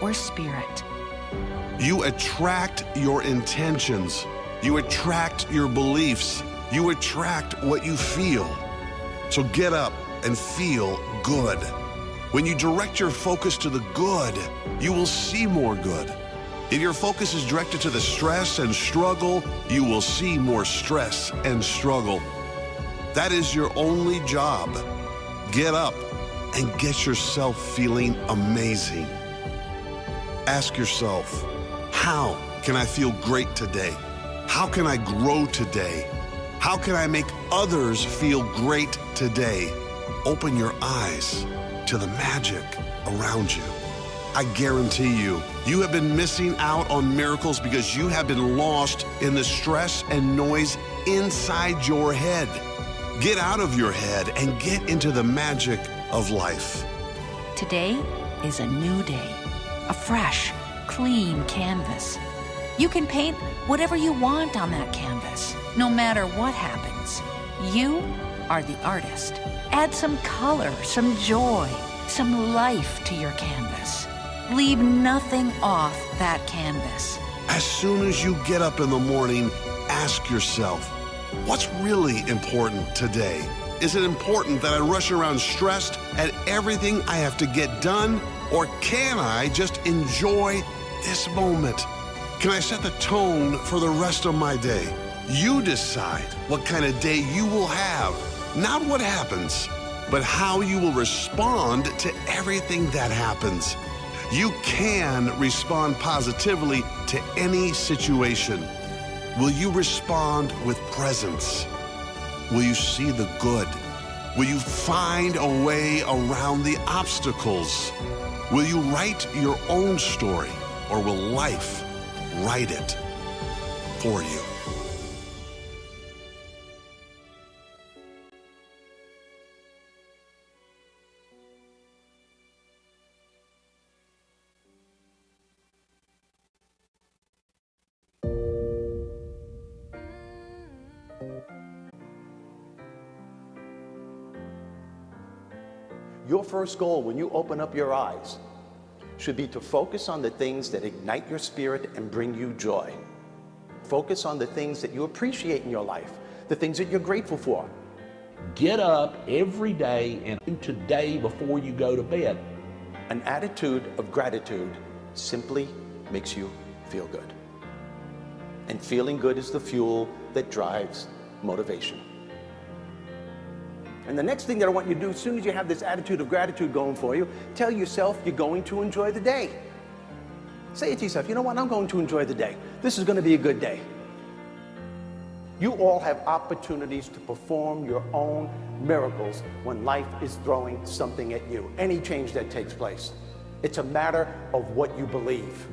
or spirit. You attract your intentions. You attract your beliefs. You attract what you feel. So get up and feel good. When you direct your focus to the good, you will see more good. If your focus is directed to the stress and struggle, you will see more stress and struggle. That is your only job. Get up and get yourself feeling amazing. Ask yourself, how can I feel great today? How can I grow today? How can I make others feel great today? Open your eyes to the magic around you. I guarantee you, you have been missing out on miracles because you have been lost in the stress and noise inside your head. Get out of your head and get into the magic of life. Today is a new day, a fresh, clean canvas. You can paint whatever you want on that canvas, no matter what happens. You are the artist. Add some color, some joy, some life to your canvas. Leave nothing off that canvas. As soon as you get up in the morning, ask yourself, what's really important today? Is it important that I rush around stressed at everything I have to get done? Or can I just enjoy this moment? Can I set the tone for the rest of my day? You decide what kind of day you will have, not what happens, but how you will respond to everything that happens. You can respond positively to any situation. Will you respond with presence? Will you see the good? Will you find a way around the obstacles? Will you write your own story, or will life write it for you? Your first goal when you open up your eyes should be to focus on the things that ignite your spirit and bring you joy. Focus on the things that you appreciate in your life, the things that you're grateful for. Get up every day and do today before you go to bed. An attitude of gratitude simply makes you feel good. And feeling good is the fuel that drives motivation. And the next thing that I want you to do, as soon as you have this attitude of gratitude going for you, tell yourself you're going to enjoy the day. Say it to yourself, you know what, I'm going to enjoy the day. This is going to be a good day. You all have opportunities to perform your own miracles when life is throwing something at you, any change that takes place. It's a matter of what you believe.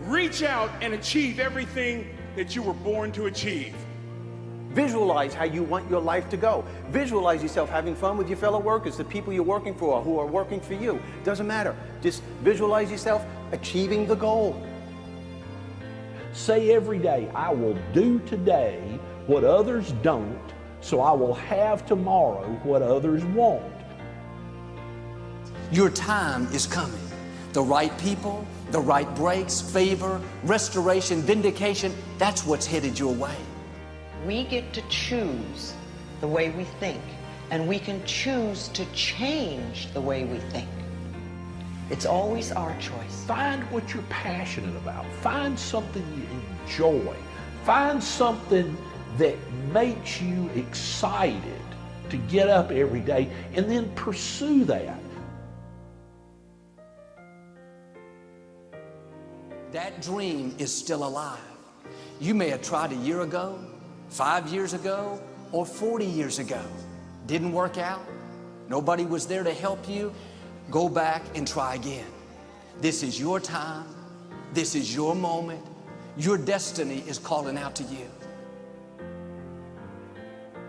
Reach out and achieve everything that you were born to achieve. Visualize how you want your life to go. Visualize yourself having fun with your fellow workers, the people you're working for, who are working for you. Doesn't matter. Just visualize yourself achieving the goal. Say every day, I will do today what others don't, so I will have tomorrow what others won't. Your time is coming. The right people, the right breaks, favor, restoration, vindication, that's what's headed your way. We get to choose the way we think, and we can choose to change the way we think. It's always our choice. Find what you're passionate about. Find something you enjoy. Find something that makes you excited to get up every day, and then pursue that. That dream is still alive. You may have tried a year ago, 5 years ago, or 40 years ago. Didn't work out. Nobody was there to help you. Go back and try again. This is your time. This is your moment. Your destiny is calling out to you.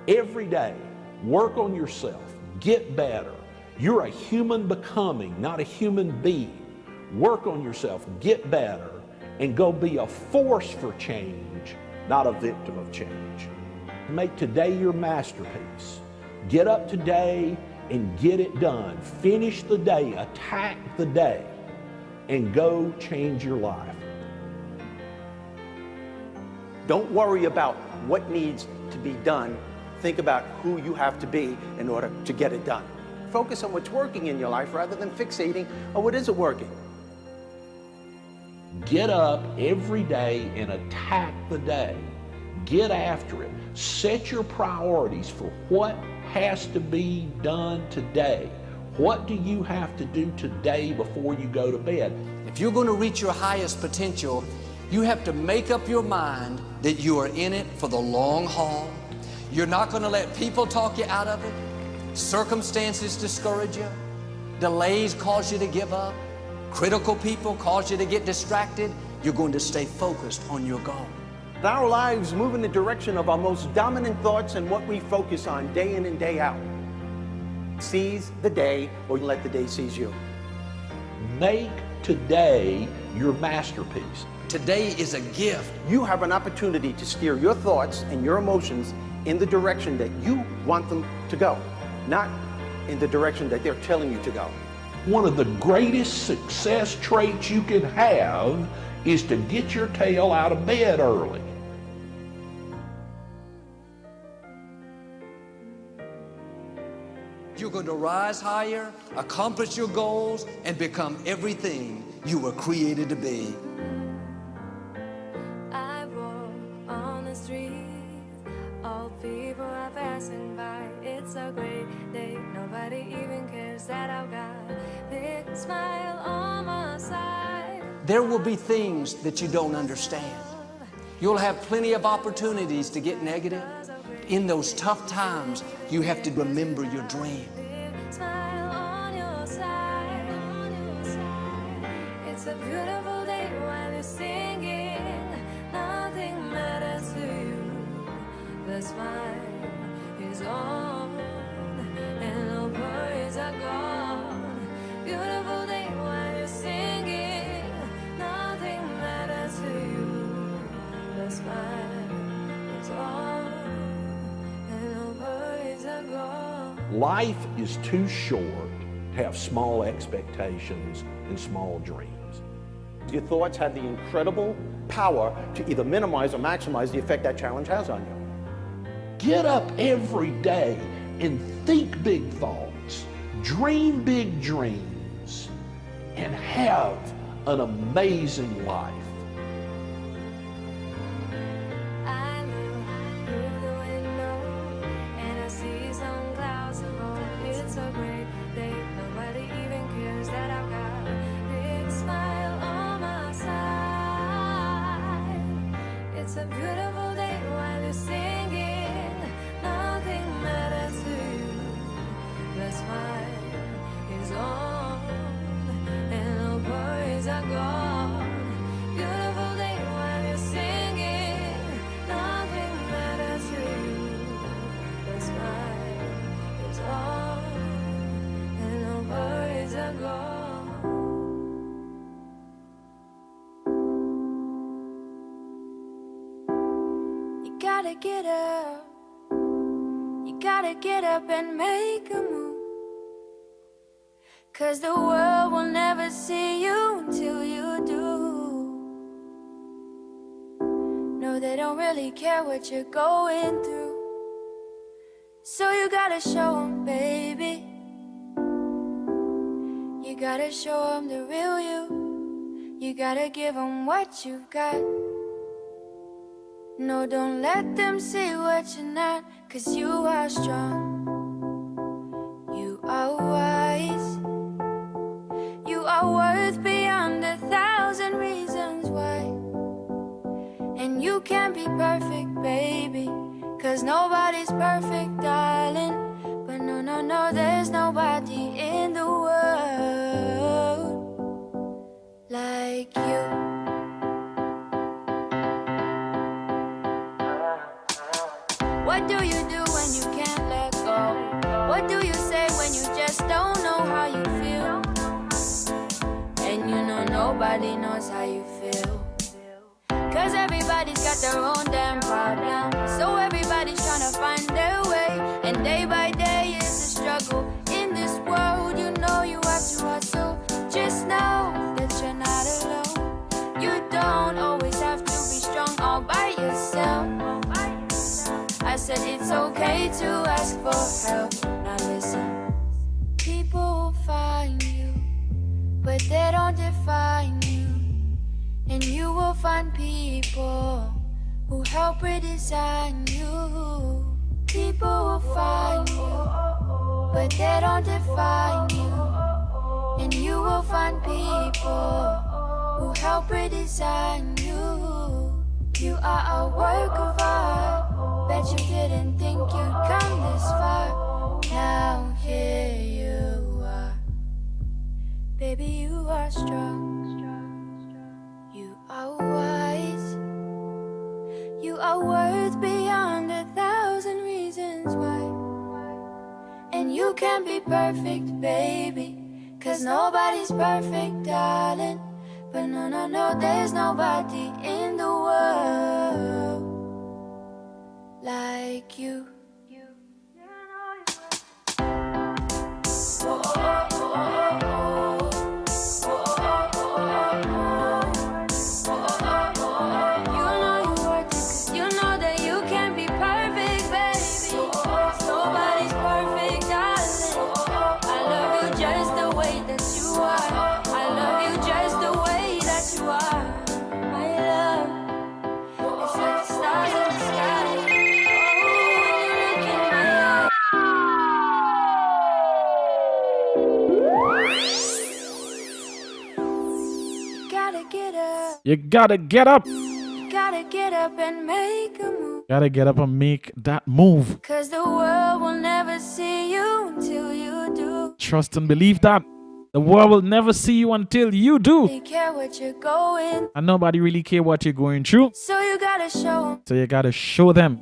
Every day, work on yourself. Get better. You're a human becoming, not a human being. Work on yourself. Get better. And go be a force for change, not a victim of change. Make today your masterpiece. Get up today and get it done. Finish the day. Attack the day. and go change your life. Don't worry about what needs to be done. Think about who you have to be in order to get it done. Focus on what's working in your life rather than fixating on what isn't working. Get up every day and attack the day. Get after it. Set your priorities for what has to be done today. What do you have to do today before you go to bed? If you're going to reach your highest potential, you have to make up your mind that you are in it for the long haul. You're not going to let people talk you out of it. Circumstances discourage you. Delays cause you to give up. Critical people cause you to get distracted. You're going to stay focused on your goal. Our lives move in the direction of our most dominant thoughts and what we focus on day in and day out. Seize the day, or let the day seize you. Make today your masterpiece. Today is a gift. You have an opportunity to steer your thoughts and your emotions in the direction that you want them to go, not in the direction that they're telling you to go. One of the greatest success traits you can have is to get your tail out of bed early. You're going to rise higher, accomplish your goals, and become everything you were created to be. I walk on the street, all people are passing by. It's a great day, nobody even cares that I've got a big smile on my side. There will be things that you don't understand. You'll have plenty of opportunities to get negative. In those tough times, you have to remember your dream. Big smile on your side. It's a beautiful day while you're singing. Nothing matters to you. The smile is on and no worries are gone. Beautiful day while you're singing. Nothing matters to you. The smile is on and no worries are gone. Life is too short to have small expectations and small dreams. Your thoughts have the incredible power to either minimize or maximize the effect that challenge has on you. Get up every day and think big thoughts, dream big dreams, and have an amazing life. I look through the window and I see some clouds above. It's a great day, nobody even cares that I've got a big smile on my side. It's a beautiful day while you're singing. Nothing matters to you. The smile is on and no worries are gone. Beautiful day while you're singing. Nothing matters to you. The smile is on and no worries are gone. You gotta get up. You gotta get up and make a move. 'Cause the world will never see you until you do. No, they don't really care what you're going through. So you gotta show them, baby. You gotta show them the real you. You gotta give them what you've got. No, don't let them see what you're not. 'Cause you are strong. You are wise. You are worth beyond 1,000 reasons why. And you can't be perfect, baby. 'Cause nobody's perfect, darling. But no, no, no, there's nobody in the world like you. What do you do when you can't let go? What do you say when you just don't know how you feel? And you know nobody knows how you feel. 'Cause everybody's got their own damn problem. So everybody's trying to find their way. And day by day is a struggle. In this world, you know you have to hustle. Just know that you're not ask for help. Now listen, people will find you, but they don't define you. And you will find people who help redesign you. People will find you, but they don't define you. And you will find people who help redesign you. You are a work of art. Bet you didn't think you'd come this far. Now here you are. Baby, you are strong. You are wise. You are worth beyond 1,000 reasons why. And you can be perfect, baby. 'Cause nobody's perfect, darling. But no, no, no, there's nobody in the world like you. Oh, oh, oh, oh, oh. Oh, oh, oh, oh, oh. Oh, oh, oh, oh. You know you worth it 'cause you know that you can be perfect, baby. Nobody's perfect, darling. I love you just the way that you are. I love you just the way that you are. My love, it's like the stars in the sky. Oh, when you look in my eyes. Gotta get up. You gotta get up. Gotta get up and make a move. Gotta get up and make that move. 'Cause the world will never see you until you do. Trust and believe that. The world will never see you until you do. They care what you're going. And nobody really care what you're going through. So you gotta show 'em. So you gotta show them.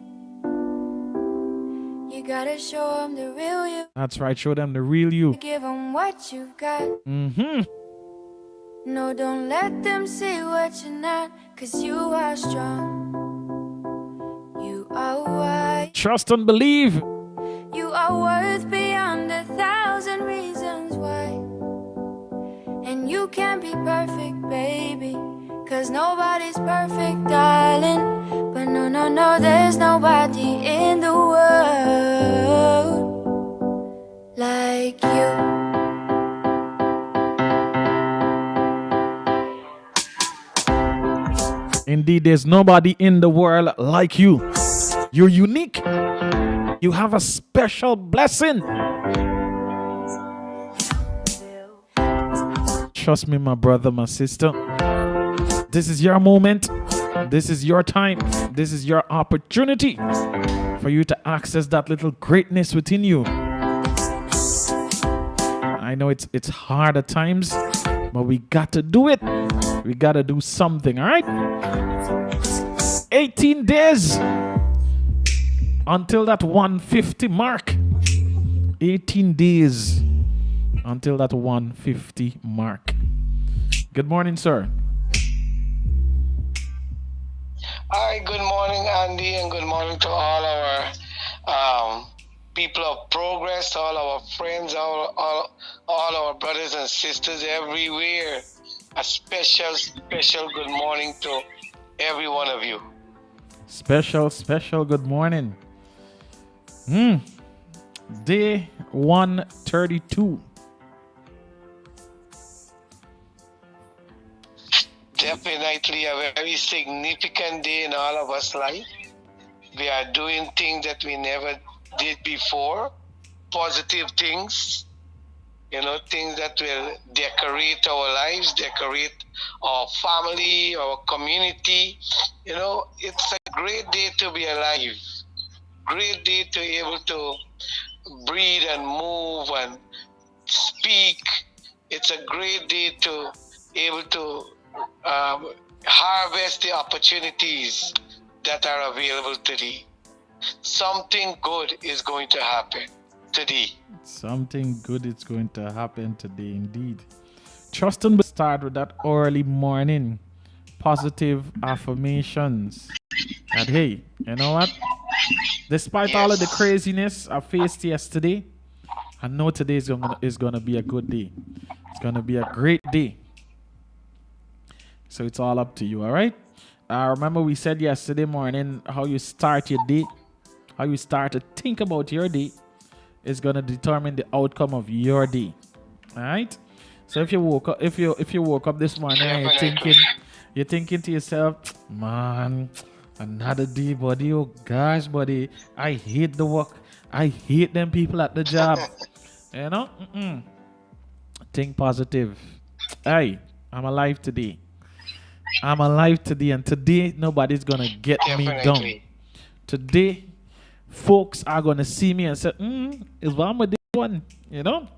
You gotta show 'em the real you. That's right, show them the real you. Give 'em what you've got. Mm-hmm. No, don't let them see what you're not. 'Cause you are strong. You are wise. Trust and believe. You are worth beyond 1,000 reasons why. And you can be perfect, baby. 'Cause nobody's perfect, darling. But no, no, no, there's nobody in the world like you. Indeed, there's nobody in the world like you. You're unique. You have a special blessing. Trust me, my brother, my sister. This is your moment. This is your time. This is your opportunity for you to access that little greatness within you. I know it's hard at times, but we got to do it. We got to do something, all right? 18 days until that 150 mark. 18 days until that 150 mark. Good morning, sir. Hi, good morning, Andy, and good morning to all our people of progress, all our friends, all our brothers and sisters everywhere. A special good morning to every one of you. Special good morning. Day 132. Definitely a very significant day in all of us' life. We are doing things that we never did before, positive things, things that will decorate our lives, decorate our family, our community. It's a great day to be alive, great day to be able to breathe and move and speak. It's a great day to be able to harvest the opportunities that are available today. Something good is going to happen today. Something good is going to happen today, indeed. Trust and start with that early morning positive affirmations. And hey, you know what? Despite all of the craziness I faced yesterday, I know today is gonna be a good day. It's gonna be a great day. So it's all up to you, all right? Remember we said yesterday morning how you start your day. how you start to think about your day is gonna determine the outcome of your day. All right. So if you woke up, if you woke up this morning and you're thinking to yourself, man, another day, buddy. Oh gosh, buddy, I hate the work. I hate them people at the job. You know, think positive. Hey, I'm alive today. I'm alive today, and today nobody's gonna get me down. Today, folks are gonna see me and say, "Is one with this one?" You know,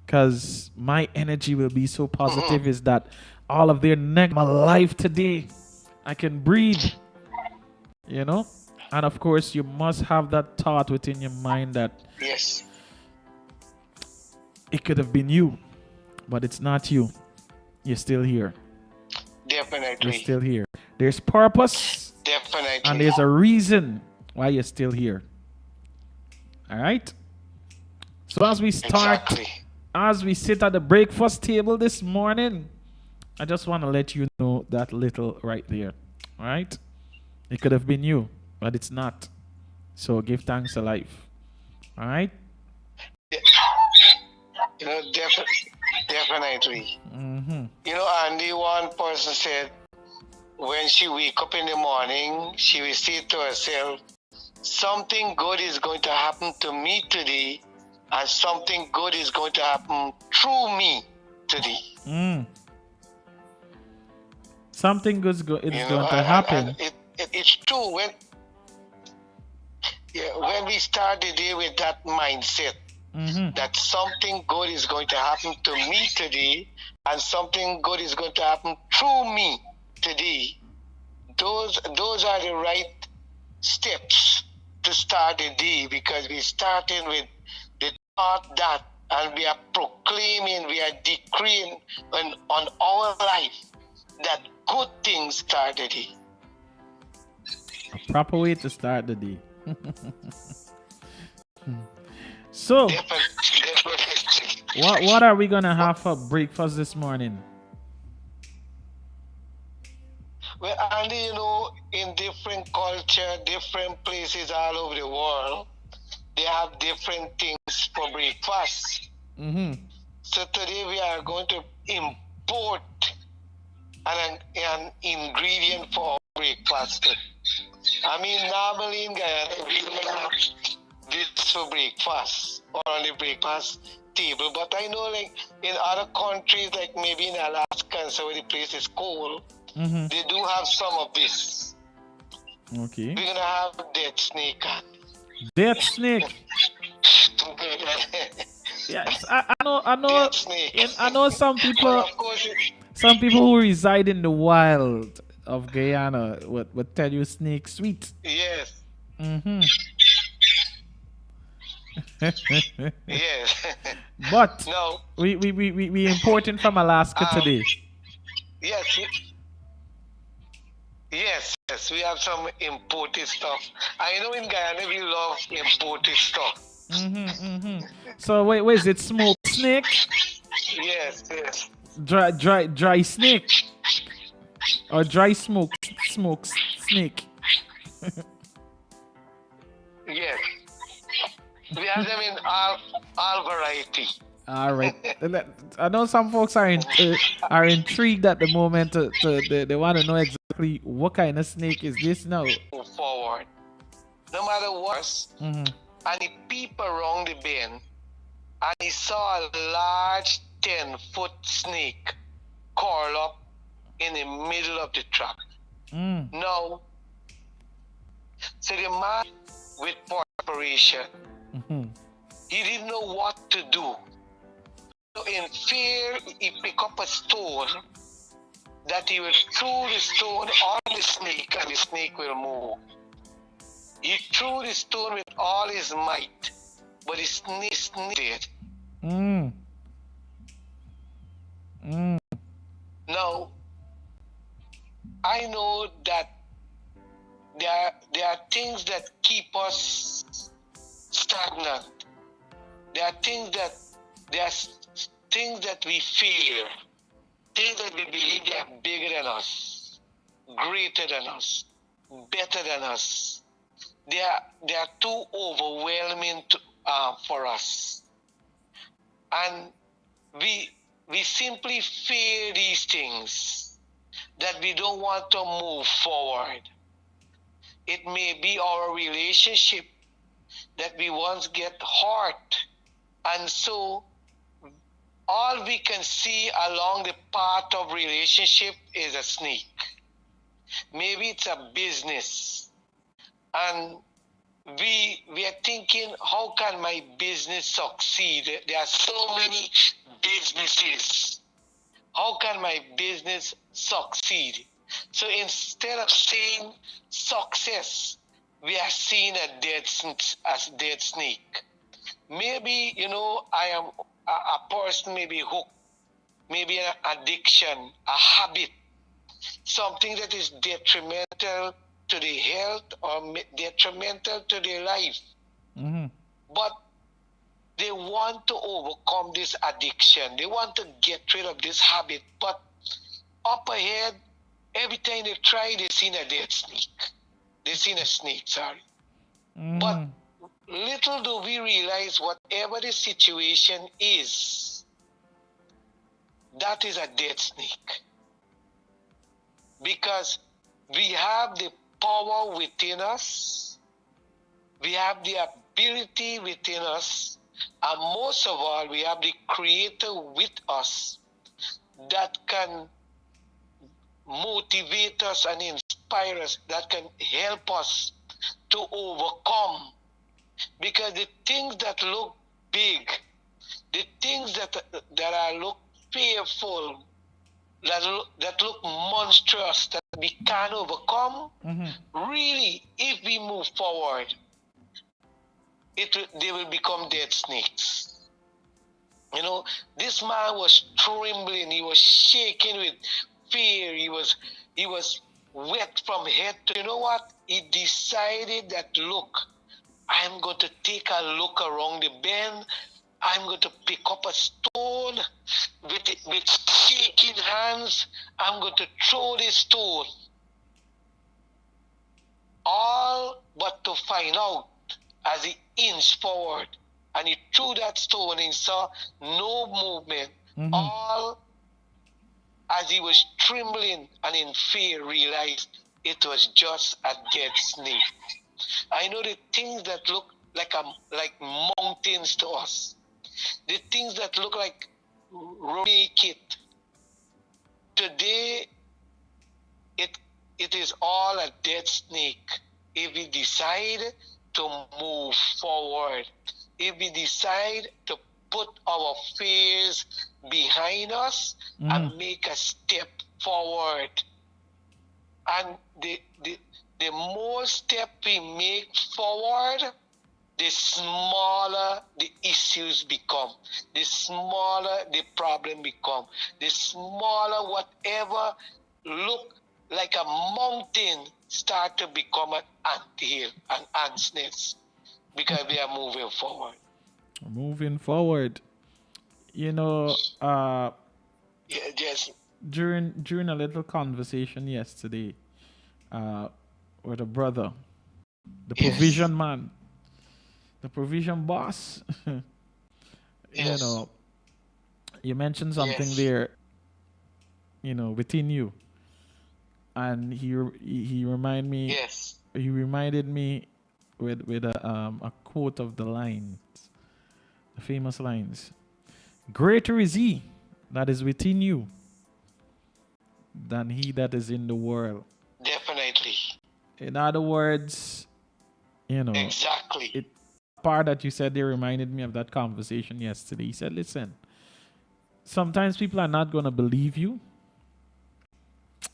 because my energy will be so positive. Is that all of their neck? I'm alive today. I can breathe. You know, and of course, you must have that thought within your mind that Yes. it could have been you, but it's not you. You're still here. Definitely. You're still here. There's purpose. Definitely. And there's a reason why you're still here. All right? So as we start, as we sit at the breakfast table this morning, I just want to let you know that little right there. All right? It could have been you, but it's not. So give thanks to life. All right? You know, definitely. You know, Andy, one person said when she wake up in the morning, she will say to herself, something good is going to happen to me today, and something good is going to happen through me today. Something good is going to happen. It's true. When we start the day with that mindset, that something good is going to happen to me today, and something good is going to happen through me today. Those are the right steps to start the day, because we're starting with the thought that, and we are proclaiming, we are decreeing on our life that good things start the day. A proper way to start the day. So, what are we gonna have for breakfast this morning? Well, Andy, you know, in different culture, different places all over the world, they have different things for breakfast. So today we are going to import an ingredient for our breakfast. I mean, normally in Guyana, we don't have this for breakfast or on the breakfast table. But I know, like, in other countries, like maybe in Alaska and so where the place is cold, they do have some of this. Okay. We're going to have dead snake. Dead snake? Yes, I know. I know some people. Some people who reside in the wild of Guyana would tell you snake sweet. Yes. Yes. But no, we importing from Alaska today. Yes. Yes, we have some imported stuff. I know in Guyana we love imported stuff. So wait, is it smoked snake? Yes. Dry snake, or dry smoked snake? Yes, we have them in all variety. All right. I know some folks are intrigued at the moment. They want to know exactly what kind of snake is this now. Move forward, no matter what. And he peeped around the bend, and he saw a large 10-foot snake curl up in the middle of the track. Now, so the man with perspiration, he didn't know what to do. So in fear, he picked up a stone that he will throw the stone on the snake, and the snake will move. He threw the stone with all his might, but the snake did. Now, I know that there are things that keep us stagnant. There are things that we fear, things that we believe they are bigger than us, greater than us, better than us. they are too overwhelming for us, and we simply fear these things that we don't want to move forward. It may be our relationship that we once get hurt, and so all we can see along the path of relationship is a snake. Maybe it's a business, and we are thinking, how can my business succeed? There are so many businesses. How can my business succeed? So instead of seeing success, we are seeing a dead snake. Maybe, I am a person may be hooked, maybe an addiction, a habit, something that is detrimental to the health or detrimental to their life. Mm-hmm. But they want to overcome this addiction. They want to get rid of this habit. But up ahead, every time they try, they see a dead snake. They see a snake, sorry. Mm-hmm. But little do we realize, whatever the situation is, that is a dead snake. Because we have the power within us, we have the ability within us, and most of all, we have the Creator with us that can motivate us and inspire us, that can help us to overcome. Because the things that look big, the things that look fearful, that look monstrous, that we can't overcome, really, if we move forward, they will become dead snakes. This man was trembling, he was shaking with fear, he was wet from head to, you know what? He decided that, look, I'm going to take a look around the bend. I'm going to pick up a stone with shaking hands. I'm going to throw this stone. All but to find out, as he inched forward and he threw that stone and he saw no movement, all as he was trembling and in fear realized it was just a dead snake. I know the things that look like mountains to us, the things that look like make it. Today, it is all a dead snake if we decide to move forward, if we decide to put our fears behind us and make a step forward. And the more step we make forward, the smaller the issues become, the smaller the problem become, the smaller whatever look like a mountain start to become an anthill, an ant's nest, because we are moving forward. Moving forward. Yes. During a little conversation yesterday with a brother, the provision man, the provision boss, you mentioned something there, within you, and he reminded me. Yes. He reminded me with a quote of the lines, the famous lines: "Greater is He that is within you than he that is in the world." Definitely. In other words, exactly. Part that you said there reminded me of that conversation yesterday. He said, listen, sometimes people are not going to believe you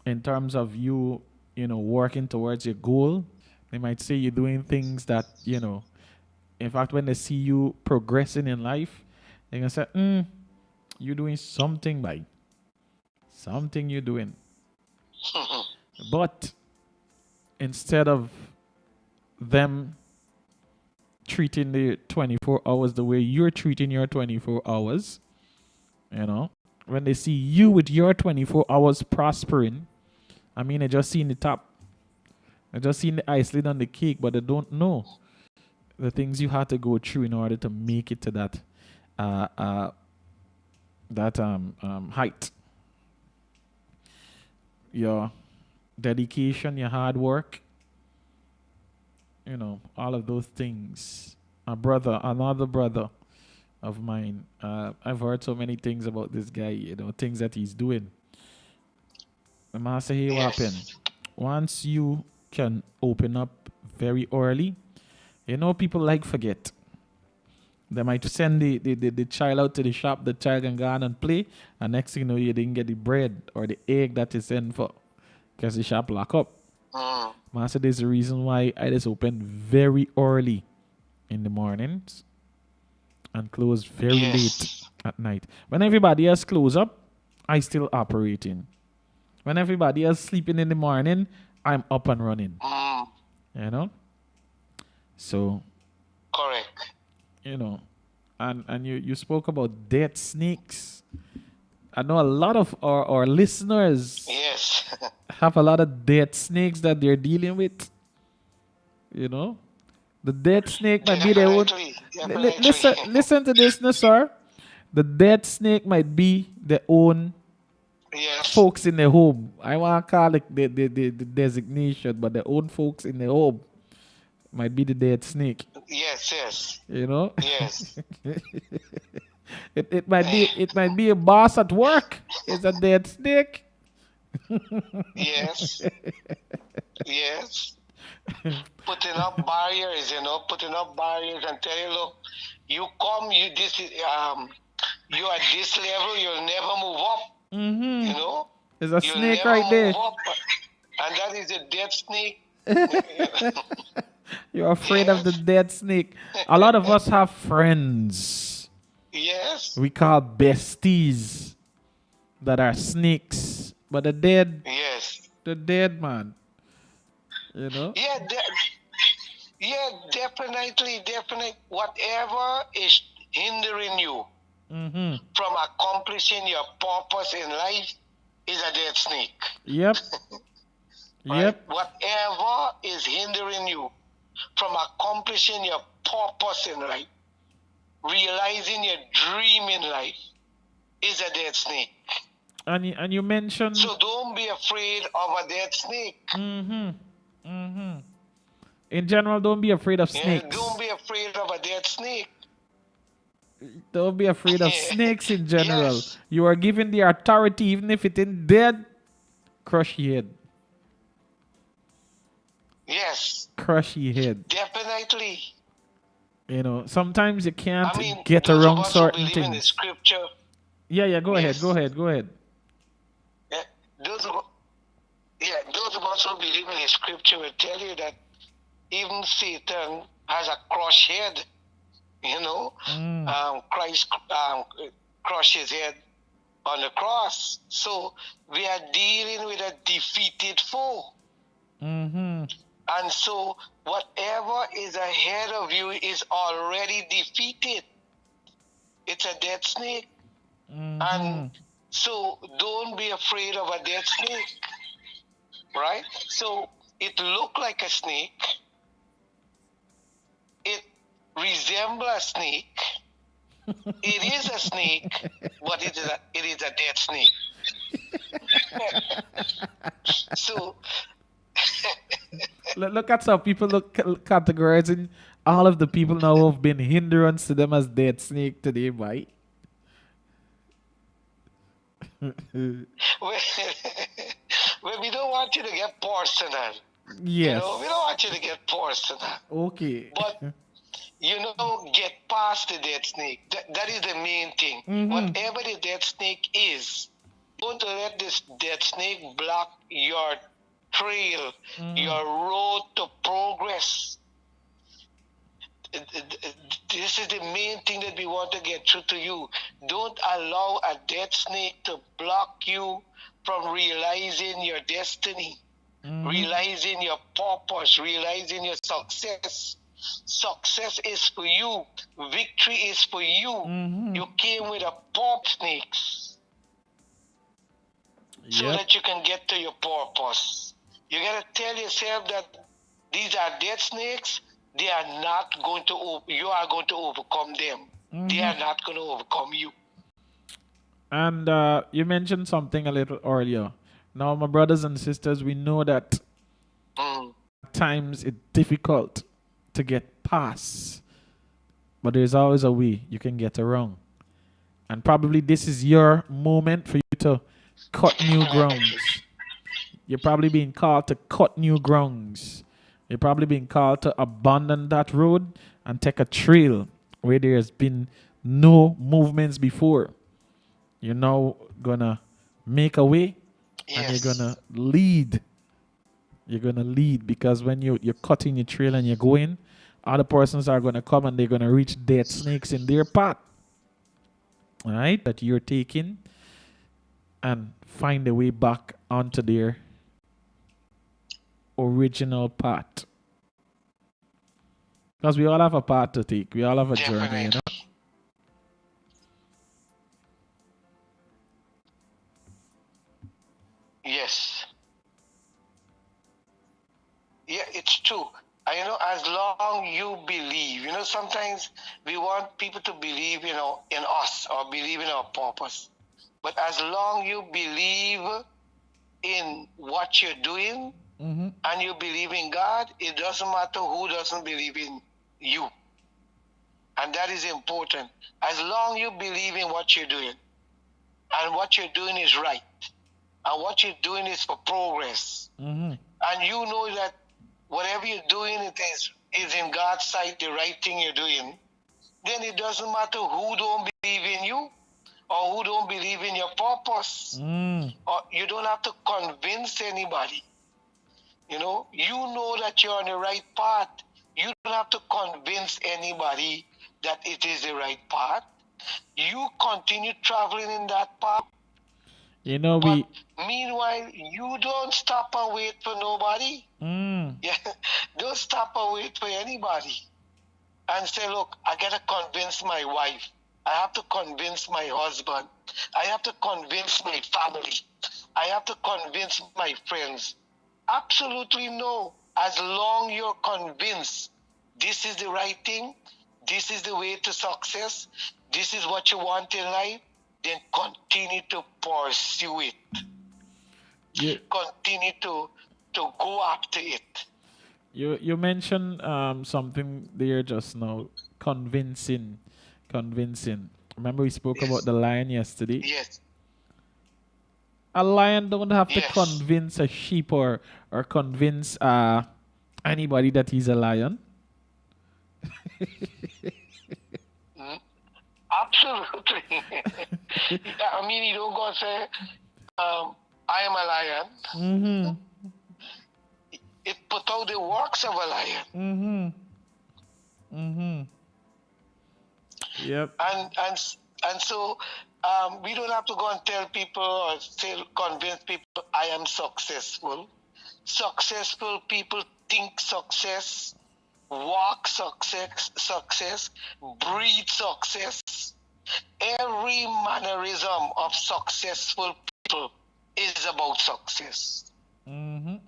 in terms of you, working towards your goal. They might say you're doing things that, in fact, when they see you progressing in life, they're going to say, you're doing something right. Something you're doing. But instead of them treating the 24 hours the way you're treating your 24 hours, when they see you with your 24 hours prospering, they're just seeing the top. I just seen the icing on the cake, but I don't know the things you had to go through in order to make it to that height. Your dedication, your hard work, all of those things. Another brother of mine, I've heard so many things about this guy, things that he's doing. The master here happen. Once you can open up very early, people like forget. They might send the child out to the shop, the child can go on and play, and next thing you know, you didn't get the bread or the egg that is sent for because the shop lock up. Master, there's a reason why I just open very early in the mornings and close very late at night. When everybody else close up, I still operating. When everybody else sleeping in the morning, I'm up and running. So correct. And you spoke about dead snakes. I know a lot of our listeners have a lot of dead snakes that they're dealing with. The dead snake might be their own. Listen to this, no, sir. The dead snake might be their own folks in the home. I want to call it the designation, but their own folks in the home might be the dead snake. Yes. Yes. it might be a boss at work. It's a dead snake. Yes. Putting up barriers, and tell you, look, you come, you at this level, you'll never move up. There's a snake right there. And that is a dead snake. You're afraid of the dead snake. A lot of us have friends. Yes. We call besties that are snakes. But the dead. Yes. The dead, man. Yeah, definitely. Whatever is hindering you from accomplishing your purpose in life is a dead snake. Yep. Right? Whatever is hindering you from accomplishing your purpose in life, realizing your dream in life, is a dead snake. And you mentioned. So don't be afraid of a dead snake. In general, don't be afraid of snakes. Don't be afraid of a dead snake. Don't be afraid of snakes in general. Yes. You are given the authority, even if it ain't dead, crush your head. Yes. Crush your head. Definitely. Sometimes you can't get around certain things. In the scripture. Yeah, go ahead. Yeah, those of us who believe in the scripture will tell you that even Satan has a crushed head. Christ crushed his head on the cross. So we are dealing with a defeated foe. And so whatever is ahead of you is already defeated. It's a dead snake. And so don't be afraid of a dead snake. Right? So it looked like a snake. It resembles a snake. It is a snake, but it is a dead snake. So look at some people categorizing all of the people now who have been hindrance to them as dead snake today, right? Well, we don't want you to get personal. Yes. We don't want you to get personal. Okay. But, get past the dead snake. That is the main thing. Whatever the dead snake is, don't let this dead snake block your trail, your road to progress. This is the main thing that we want to get through to you. Don't allow a dead snake to block you from realizing your destiny, realizing your purpose, realizing your success. Success is for you. Victory is for you. You came with a pop snakes so that you can get to your purpose. You got to tell yourself that These are dead snakes. They are not going to, you are going to overcome them. They are not going to overcome you. And you mentioned something a little earlier. Now, my brothers and sisters, we know that at times it's difficult to get past, but there's always a way you can get around. And probably this is your moment for you to cut new grounds. You're probably being called to cut new grounds. You're probably being called to abandon that road and take a trail where there's been no movements before. You're now gonna make a way, and you're gonna lead. You're gonna lead, because when you're cutting your trail and you're going, other persons are gonna come and they're gonna reach dead snakes in their path. All right, that you're taking, and find a way back onto their original path. Because we all have a path to take. We all have a journey, you know. Yes. Yeah, it's true. And, as long you believe, sometimes we want people to believe, in us or believe in our purpose. But as long you believe in what you're doing and you believe in God, it doesn't matter who doesn't believe in you. And that is important. As long you believe in what you're doing, and what you're doing is right, and what you're doing is for progress, and you know that whatever you're doing, it is in God's sight the right thing you're doing, then it doesn't matter who don't believe in you or who don't believe in your purpose. Or you don't have to convince anybody. You know that you're on the right path. You don't have to convince anybody that it is the right path. You continue traveling in that path. But meanwhile, you don't stop and wait for nobody. Yeah, don't stop and wait for anybody. And say, look, I gotta convince my wife. I have to convince my husband. I have to convince my family. I have to convince my friends. Absolutely no. As long you're convinced this is the right thing, this is the way to success, this is what you want in life, then continue to pursue it. Continue to go after it. You mentioned something there just now, convincing. Remember we spoke about the lion yesterday? Yes. A lion don't have to convince a sheep or convince anybody that he's a lion. Absolutely. I mean, you don't go and say, I am a lion. It put out the works of a lion. Yep. And so we don't have to go and tell people or convince people I am successful. Successful people think success, walk success, breathe success. Every mannerism of successful people is about success. And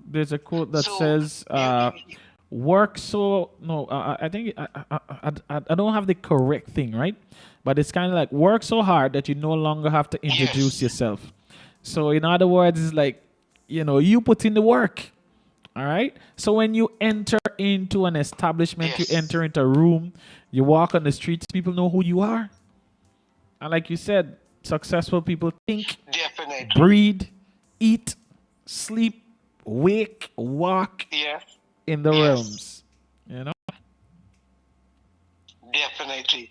there's a quote that says, work so, no, I think, I don't have the correct thing, right? But it's kind of like work so hard that you no longer have to introduce yourself. So in other words, it's like, you put in the work. All right. So when you enter into an establishment, you enter into a room, you walk on the streets, people know who you are. And like you said, successful people think, breathe, eat, sleep, wake, walk in the realms. Definitely.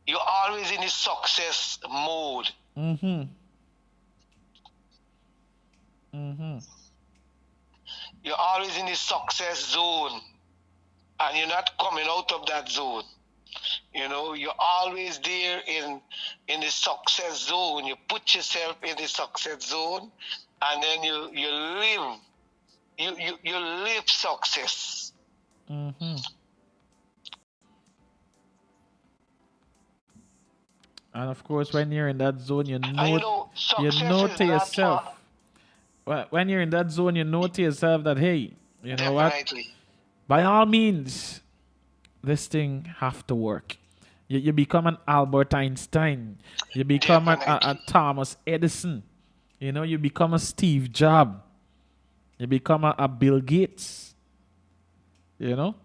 You're always in the success mode. You're always in the success zone, and you're not coming out of that zone. You're always there in the success zone. You put yourself in the success zone, and then you live success. And of course, when you're in that zone, you know to yourself when you're in that zone, you know to yourself that, hey, you know what? Definitely. By all means, this thing have to work. You become an Albert Einstein. You become a Thomas Edison. You know, you become a Steve Jobs. You become a Bill Gates. You know,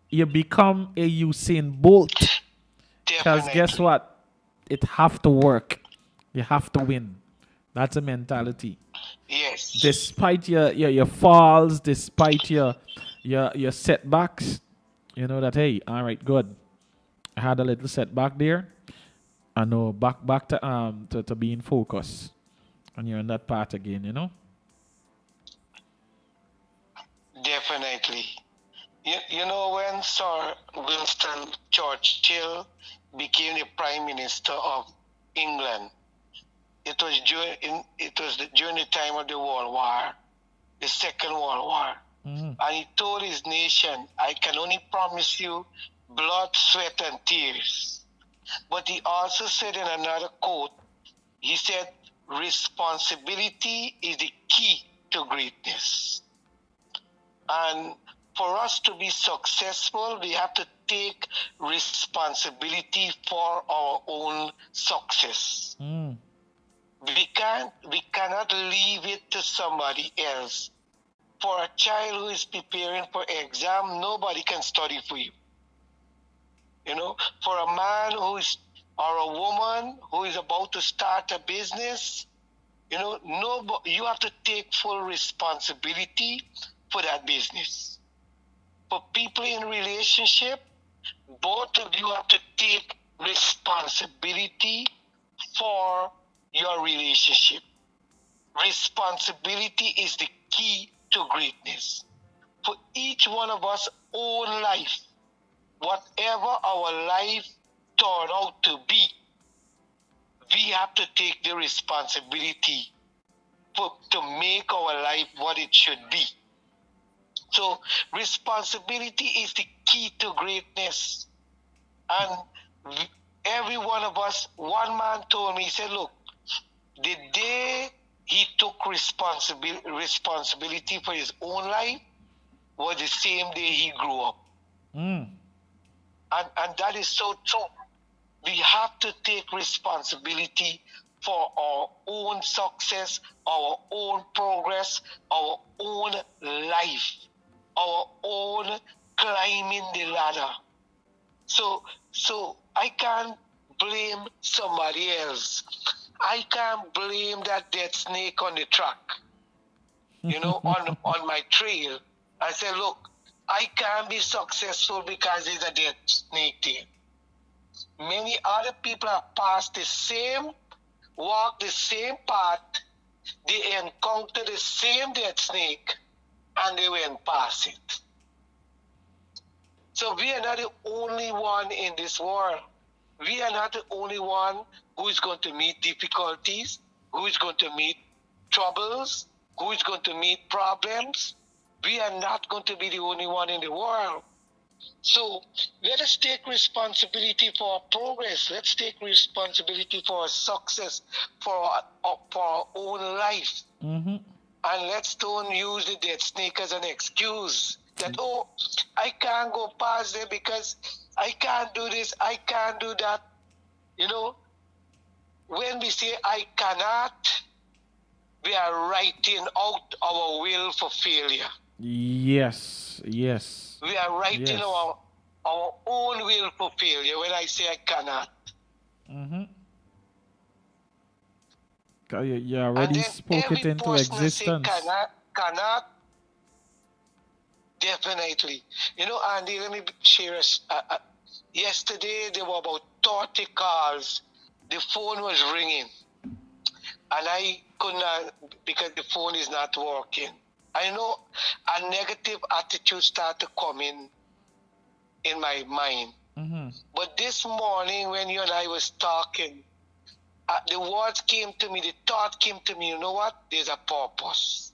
you become a Usain Bolt. Because guess what? It have to work. You have to win. That's a mentality. Yes. Despite your falls, despite your setbacks, you know that, hey, all right, good. I had a little setback there. I know back to being focused. And you're on that path again, you know? Definitely. You know, when Sir Winston Churchill became the Prime Minister of England, it was during the time of the World War, the Second World War. And he told his nation, I can only promise you blood, sweat, and tears. But he also said in another quote, he said, responsibility is the key to greatness. And for us to be successful, we have to take responsibility for our own success. We cannot leave it to somebody else. For a child who is preparing for exam, nobody can study for you. You know, for a man or a woman who is about to start a business, you know, you have to take full responsibility for that business. For people in relationship, both of you have to take responsibility for your relationship. Responsibility is the key to greatness. For each one of us own life, whatever our life turned out to be, we have to take the responsibility to make our life what it should be. So responsibility is the key to greatness. And every one of us, one man told me, he said, look, the day he took responsibility for his own life was the same day he grew up. And that is so true. We have to take responsibility for our own success, our own progress, our own life, our own climbing the ladder. So I can't blame somebody else. I can't blame that dead snake on the track, you know, on my trail. I said, look, I can't be successful because there's a dead snake there. Many other people have passed the same, walked the same path, they encountered the same dead snake, and they went past it. So we are not the only one in this world. We are not the only one who is going to meet difficulties, who is going to meet troubles, who is going to meet problems. We are not going to be the only one in the world. So let us take responsibility for our progress. Let's take responsibility for our success, for our own life. And let's don't use the dead snake as an excuse that, oh, I can't go past there because I can't do this, I can't do that. You know, when we say I cannot, we are writing out our will for failure. Yes. We are writing our own will for failure when I say I cannot. You already spoke it into existence. Cannot, definitely. You know, Andy, let me share yesterday there were about 30 calls. The phone was ringing. And I could not, because the phone is not working. I know a negative attitude started to come in my mind. But this morning when you and I was talking, the words came to me, the thought came to me, you know what? There's a purpose.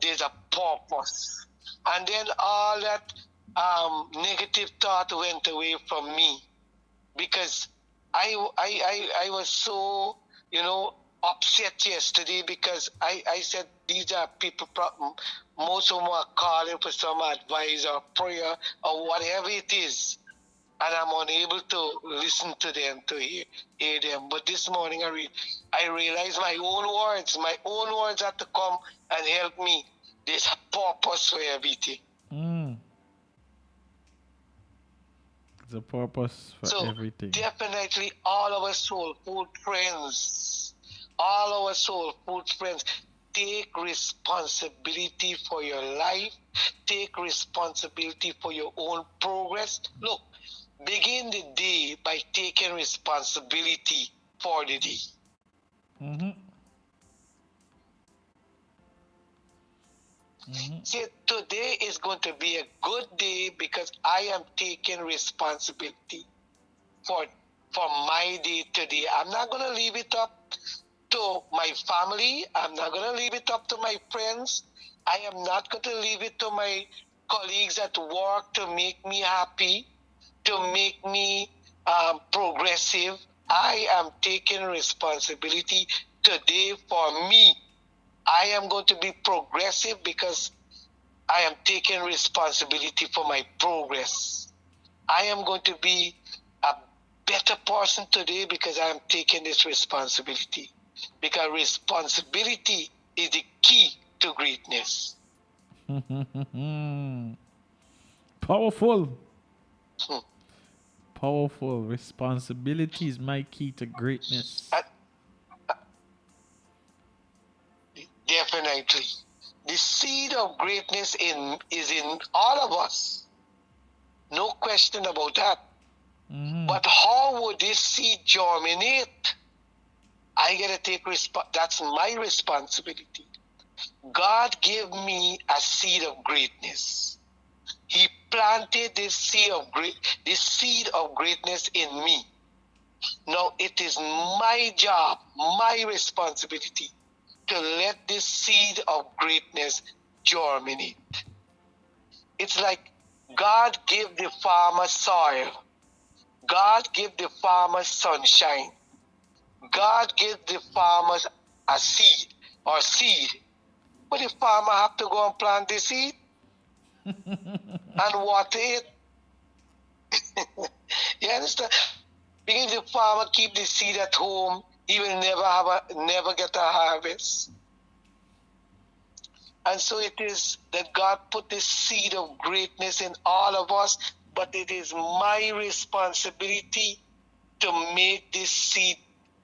There's a purpose. And then all that negative thought went away from me because I was so, you know, upset yesterday because I said these are people, most of them are calling for some advice or prayer or whatever it is. And I'm unable to listen to them, to hear them. But this morning I realized my own words had to come and help me. There's a purpose for everything. The purpose for everything. Definitely all our soul food friends, take responsibility for your life. Take responsibility for your own progress. Look, begin the day by taking responsibility for the day. See, today is going to be a good day because I am taking responsibility for my day today. I'm not going to leave it up to my family. I'm not going to leave it up to my friends. I am not going to leave it to my colleagues at work to make me happy, to make me progressive. I am taking responsibility today for me. I am going to be progressive because I am taking responsibility for my progress. I am going to be a better person today because I am taking this responsibility. Because responsibility is the key to greatness. Powerful. Powerful. Responsibility is my key to greatness. Definitely. The seed of greatness is in all of us. No question about that. But how would this seed germinate? I got to take that's my responsibility. God gave me a seed of greatness. He planted this seed of greatness in me. Now it is my job, my responsibility to let this seed of greatness germinate. It's like God gave the farmer soil. God gave the farmer sunshine. God gave the farmers a seed. But the farmer have to go and plant the seed and water it. You understand? Because the farmer keep the seed at home, he will never get a harvest. And so it is that God put this seed of greatness in all of us, but it is my responsibility to make this seed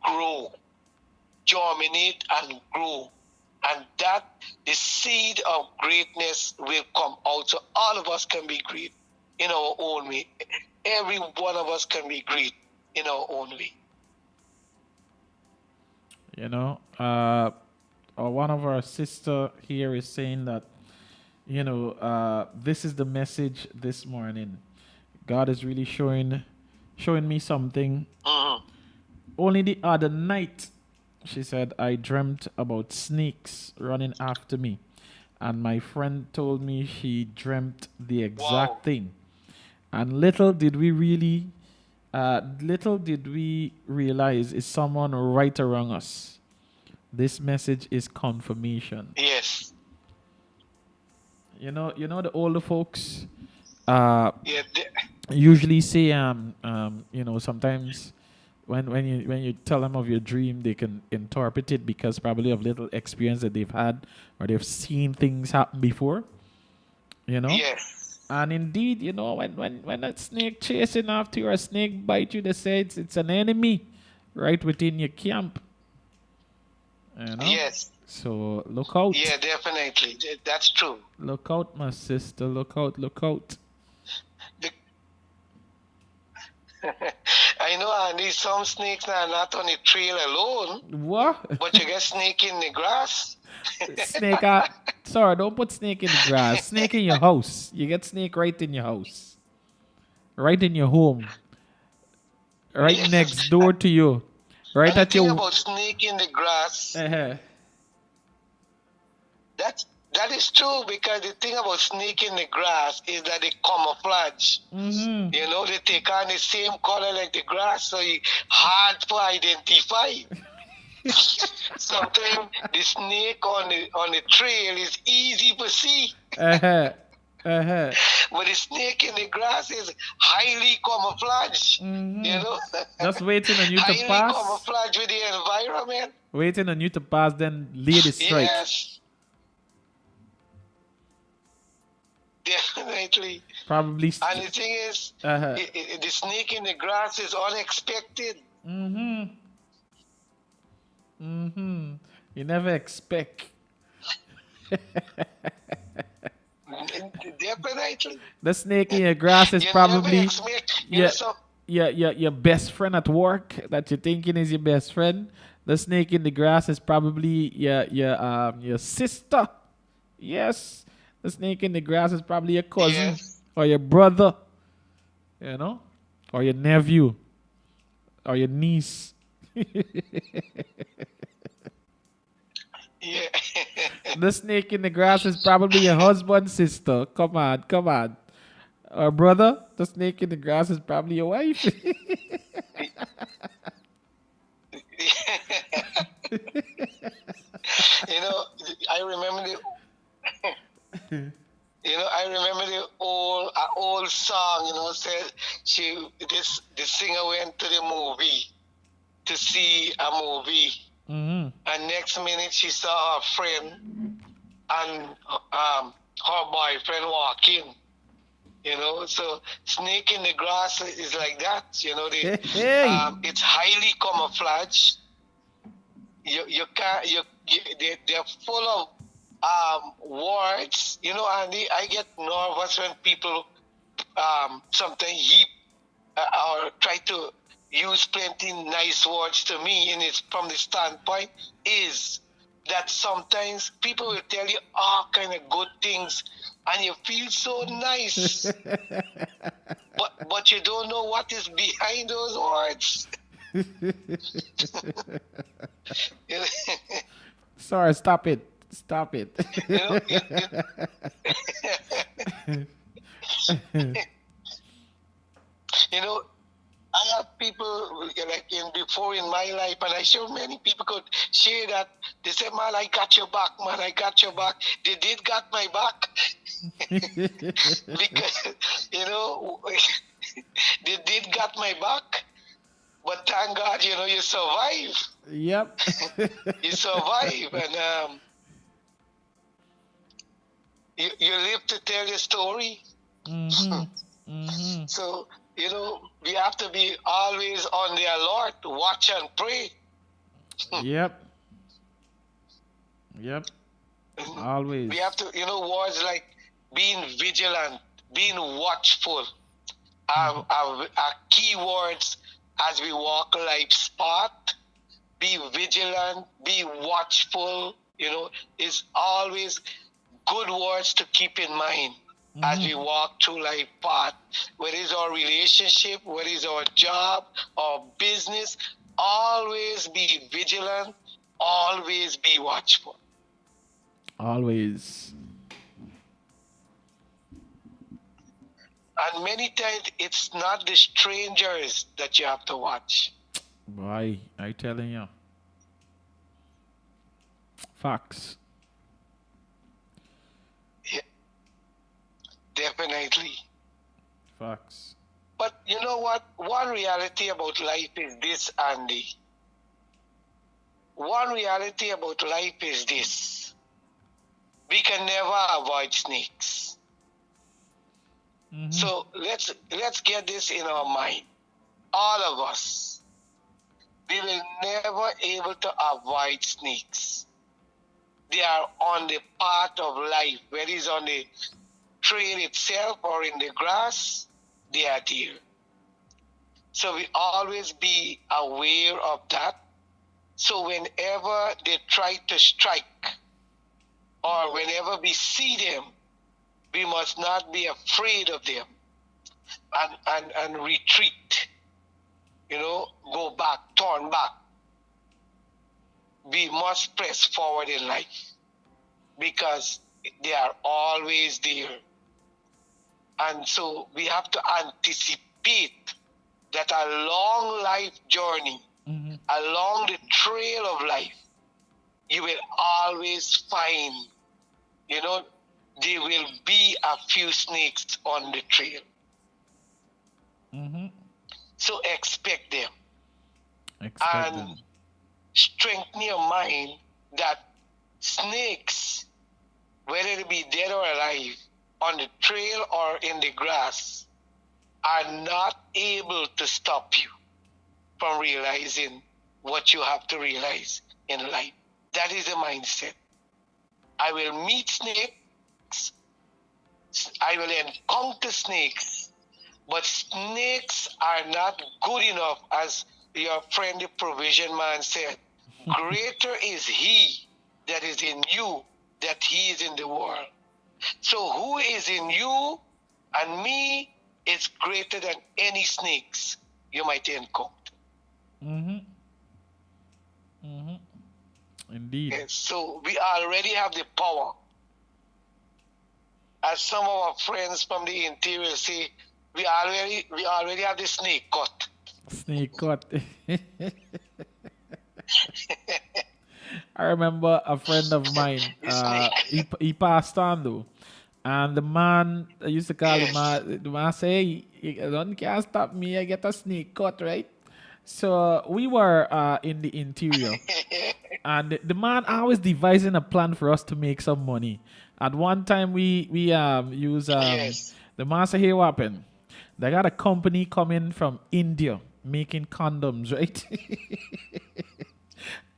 grow, germinate and grow. And that the seed of greatness will come out. So all of us can be great in our own way. Every one of us can be great in our own way. You know, one of our sister here is saying that, you know, this is the message this morning. God is really showing me something. Only the other night, she said, I dreamt about snakes running after me. And my friend told me she dreamt the exact thing. And little did we realize is someone right around us. This message is confirmation. Yes. You know the older folks usually say you know, sometimes when you tell them of your dream, they can interpret it because probably of little experience that they've had or they've seen things happen before. You know? Yes. And indeed, you know, when a snake chasing after you or a snake bite you, they say it's an enemy right within your camp. You know? Yes. So look out. Yeah, definitely. That's true. Look out, my sister. Look out. I know, Andy, some snakes are not on the trail alone. What? But you get snake in the grass. Sorry, don't put snake in the grass. Snake in your house. You get snake right in your house. Right in your home. Right next door to you. Right and at the your... thing about snake in the grass, that is true, because the thing about snake in the grass is that they camouflage. You know, they take on the same color like the grass, so it's hard to identify. Sometimes the snake on the trail is easy to see. Uh-huh. Uh-huh. But the snake in the grass is highly camouflaged. You know? Just waiting on you to highly pass. camouflaged with the environment. Waiting on you to pass, then lead the strike. Yes. Definitely. Probably. And the thing is, Uh-huh. the snake in the grass is unexpected. Mm-hmm. You never expect. Definitely. The snake in your grass is You probably never expect, you know, your best friend at work that you're thinking is your best friend. The snake in the grass is probably your sister. Yes. The snake in the grass is probably your cousin or your brother. You know? Or your nephew. Or your niece. Yeah. The snake in the grass is probably your husband's sister. Come on, come on. Or brother, the snake in the grass is probably your wife. You know, I remember the old song. You know, said the singer went to the movie to see a movie, and next minute she saw her friend and her boyfriend walk in. You know, so snake in the grass is like that. You know, it's highly camouflaged. You can't. They're full of words. You know, Andy, I get nervous when people sometimes heap or try to use plenty nice words to me, and it's from the standpoint is that sometimes people will tell you all kind of good things, and you feel so nice, but you don't know what is behind those words. Sorry, stop it. Stop it. You know, I have people like before in my life, and I'm sure many people could share that. They say, "Man, I got your back, man. I got your back." They did got my back because you know they did got my back. But thank God, you know, you survive. Yep. You survive, and you live to tell your story. So, you know, we have to be always on the alert, watch and pray. Yep. Always. We have to, you know, words like being vigilant, being watchful are key words as we walk life's path. Be vigilant, be watchful, you know, is always good words to keep in mind as we walk through life path. Whether it's our relationship, whether it's our job, our business, always be vigilant, always be watchful. Always. And many times it's not the strangers that you have to watch. Boy, I telling you. Facts. Yeah, definitely. Facts. But you know what? One reality about life is this, Andy. One reality about life is this. We can never avoid snakes. So let's get this in our mind. All of us. We will never able to avoid snakes. They are on the path of life, whether it's on the trail itself or in the grass, they are there. So we always be aware of that. So whenever they try to strike, or whenever we see them, we must not be afraid of them and retreat. You know, go back, turn back. We must press forward in life because they are always there. And so we have to anticipate that a long life journey, along the trail of life, you will always find, you know, there will be a few snakes on the trail. Mm-hmm. So expect them. Expect them. Strengthen your mind that snakes, whether it be dead or alive, on the trail or in the grass, are not able to stop you from realizing what you have to realize in life. That is the mindset. I will meet snakes, I will encounter snakes, but snakes are not good enough, as your friend the provision man said. Greater is he that is in you than he is in the world. So who is in you and me is greater than any snakes you might encounter. Mm-hmm. Mm-hmm. Indeed. Yes, so we already have the power. As some of our friends from the interior say, we already have the snake cut. Snake cut. I remember a friend of mine, he passed on though. And the man, I used to call the man say, hey, you can't stop me, I get a snake cut, right? So we were in the interior. And the man always devising a plan for us to make some money. At one time we use the man said, here what happened? They got a company coming from India making condoms, right?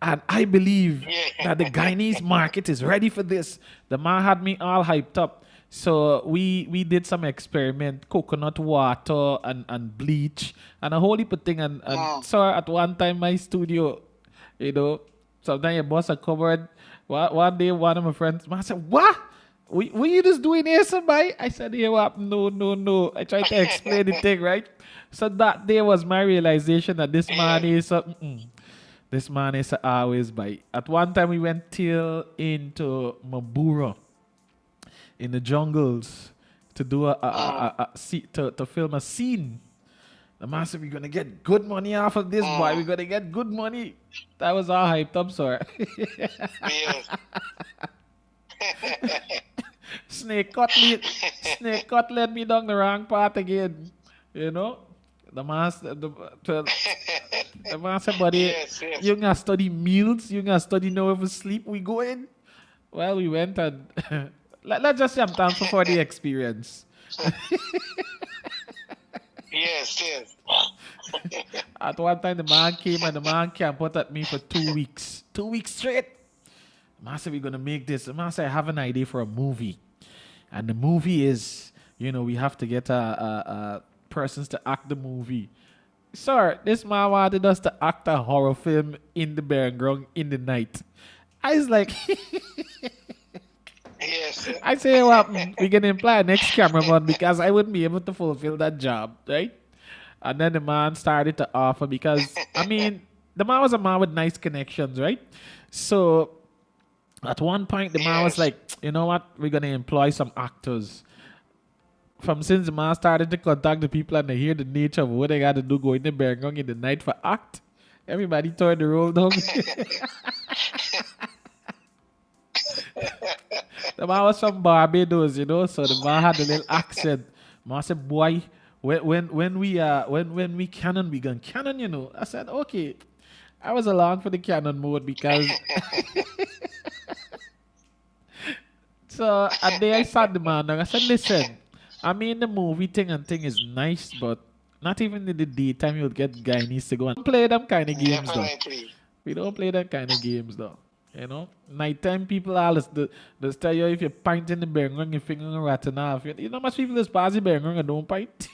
And I believe that the Guyanese market is ready for this. The man had me all hyped up. So we did some experiment, coconut water and bleach and a whole heap of thing. And so at one time my studio, you know, sometimes your boss a cupboard. One day one of my friends, man said, what? What you just doing here, somebody? I said, here what? No. I tried to explain the thing, right? So that day was my realization that this man is this man is always by. At one time we went till into Mabura in the jungles to do to film a scene. The man said, we're gonna get good money off of this, boy. We're gonna get good money. That was all hyped up, sir. Snake cut led me down the wrong path again. You know? The man said, buddy, you gonna study meals, you gonna study know if sleep, we go in. Well, we went and let's just say I'm thankful for the experience. Yes. At one time the man came and the man camped at me for 2 weeks. 2 weeks straight. The man said, we're gonna make this. The man said, I have an idea for a movie. And the movie is, you know, we have to get persons to act the movie. Sir, this man wanted us to act a horror film in the background in the night. I was like, yes. I say, well, we can employ an ex-cameraman because I wouldn't be able to fulfill that job, right? And then the man started to offer because, I mean, the man was a man with nice connections, right? So at one point, the man was like, you know what? We're going to employ some actors. Since the man started to contact the people and they hear the nature of what they got to do go in the background in the night for act, everybody turned the roll down. The man was from Barbados, you know, so the man had a little accent. Man said, boy, when we canon, we gonna canon, you know. I said, okay. I was along for the canon mode because so a day I sat the man and I said, listen, I mean the movie thing is nice, but not even in the daytime you'll get Guyanese to go and play them kind of games though. We don't play that kind of games though. You know, nighttime people always just tell you if you're pointing the background, your finger and ratting off. You know, much people just pass the background and don't point.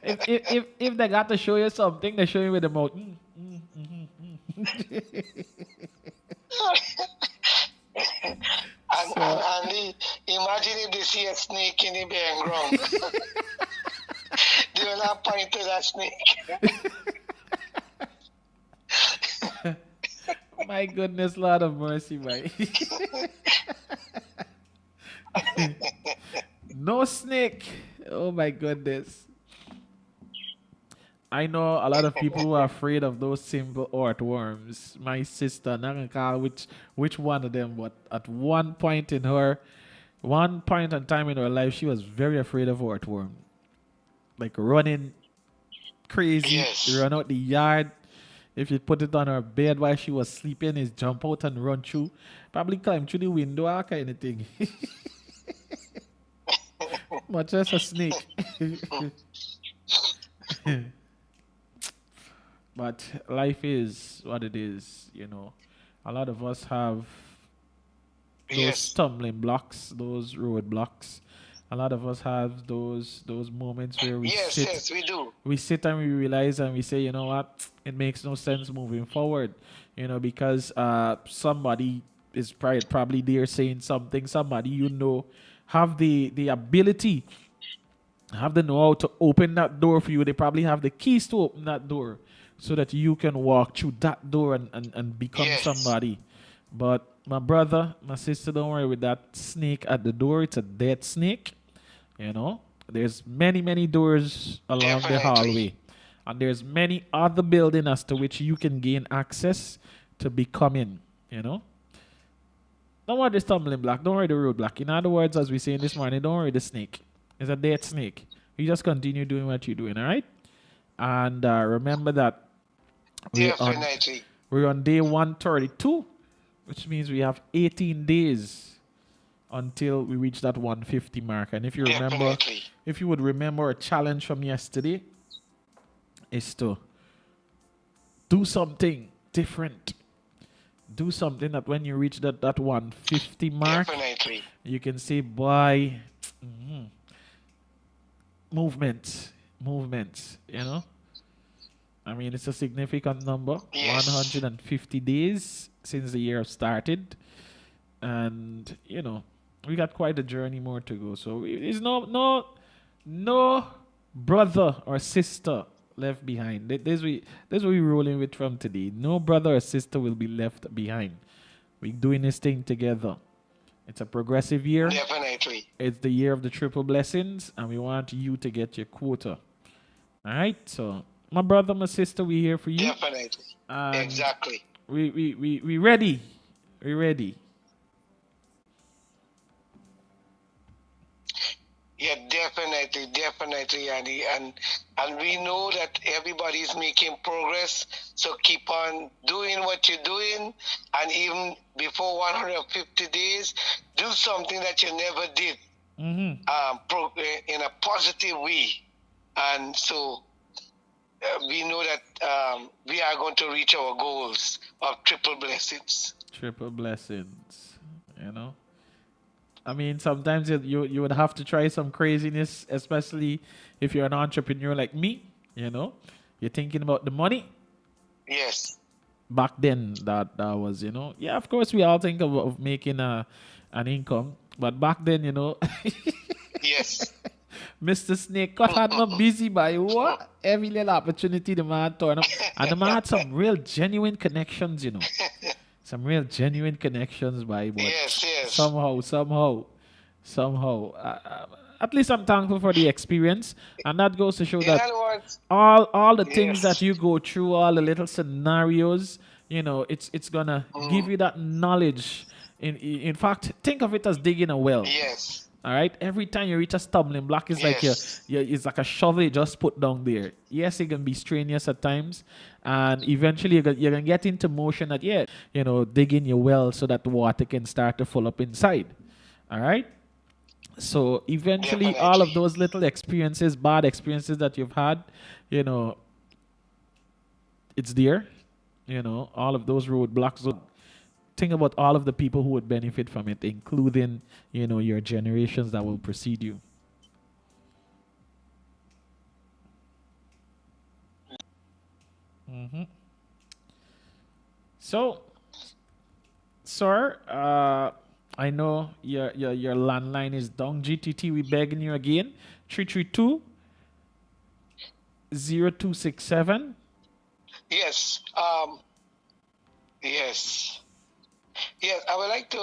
if they got to show you something, they show you with the mouth. And imagine if they see a snake in the background. They will not point to that snake. My goodness, Lord of mercy, man. No snake. Oh my goodness. I know a lot of people who are afraid of those simple earthworms. My sister, not gonna call which one of them, but at one point in time in her life, she was very afraid of earthworm. Like running crazy, run out the yard. If you put it on her bed while she was sleeping, is jump out and run through. Probably climb through the window, all kind of thing. Much as a snake. But life is what it is, you know. A lot of us have those stumbling blocks, those roadblocks. A lot of us have those moments where we sit. Yes, we do. We sit and we realize and we say, you know what, it makes no sense moving forward, you know, because somebody is probably there saying something. Somebody you know have the ability, have the know-how to open that door for you. They probably have the keys to open that door so that you can walk through that door and become somebody. But my brother, my sister, don't worry with that snake at the door. It's a dead snake. You know, there's many doors along the hallway. And there's many other buildings as to which you can gain access to becoming, you know. Don't worry the stumbling block. Don't worry the roadblock. In other words, as we say this morning, don't worry the snake. It's a dead snake. You just continue doing what you're doing, all right? And remember that we're on day 132, which means we have 18 days until we reach that 150 mark. And if you remember, if you would remember a challenge from yesterday, is to do something different. Do something that when you reach that 150 mark, you can say, boy, movement, you know. I mean, it's a significant number. 150 days since the year started. And, you know, we got quite a journey more to go. So there's no brother or sister left behind. That's what we're rolling with from today. No brother or sister will be left behind. We're doing this thing together. It's a progressive year. Definitely. It's the year of the triple blessings, and we want you to get your quota. All right? So, my brother, my sister, we're here for you. Definitely. Exactly. We ready. We're ready. Yeah, definitely, Andy. And we know that everybody's making progress. So keep on doing what you're doing. And even before 150 days, do something that you never did in a positive way. And so we know that we are going to reach our goals of triple blessings. Triple blessings, you know. I mean, sometimes you would have to try some craziness, especially if you're an entrepreneur like me, you know. You're thinking about the money. Yes. Back then, that was, you know. Yeah, of course, we all think of making an income. But back then, you know. Yes. Mr. Snake had me busy by what? Every little opportunity the man turned up. And the man had some real genuine connections, you know. Some real genuine connections by what? Yes. Somehow. At least I'm thankful for the experience. And that goes to show that all the things that you go through, all the little scenarios, you know, it's gonna give you that knowledge. In fact, think of it as digging a well. Yes. All right. Every time you reach a stumbling block, it's like it's like a shovel you just put down there. Yes, it can be strenuous at times, and eventually you're gonna get into motion that digging your well so that the water can start to fill up inside. All right. So eventually, all of those little experiences, bad experiences that you've had, you know, it's there. You know, all of those roadblocks. Think about all of the people who would benefit from it, including, you know, your generations that will precede you. So, sir, I know your landline is down. GTT, we begging you again. 332-0267. Yes. Yes. Yes, I would like to,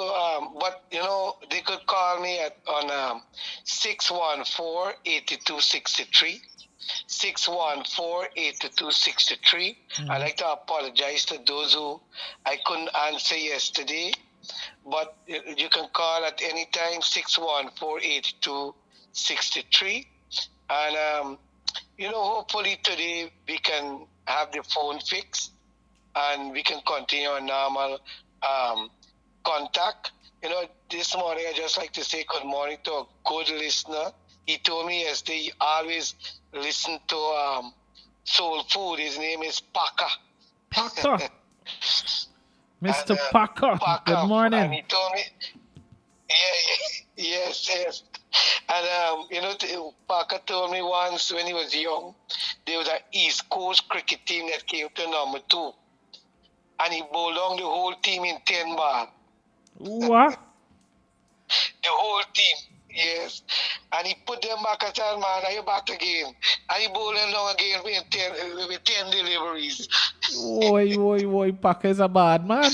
but, you know, they could call me on 614-8263. 614-822-63. I'd like to apologize to those who I couldn't answer yesterday, but you can call at any time, 614-822-63. And, hopefully today we can have the phone fixed and we can continue our normal contact. This morning I just like to say good morning to a good listener. He told me yesterday he always listen to Soul Food. His name is Paca. Paca. Mr. Paca. Good morning. And he told me, yes. And, Paca told me once when he was young, there was an East Coast cricket team that came to number 2. And he bowled on the whole team in 10 balls. What? The whole team, yes. And he put them back at man, are you back again? And he bowled them long again with 10 deliveries. Oi, Paca is a bad man.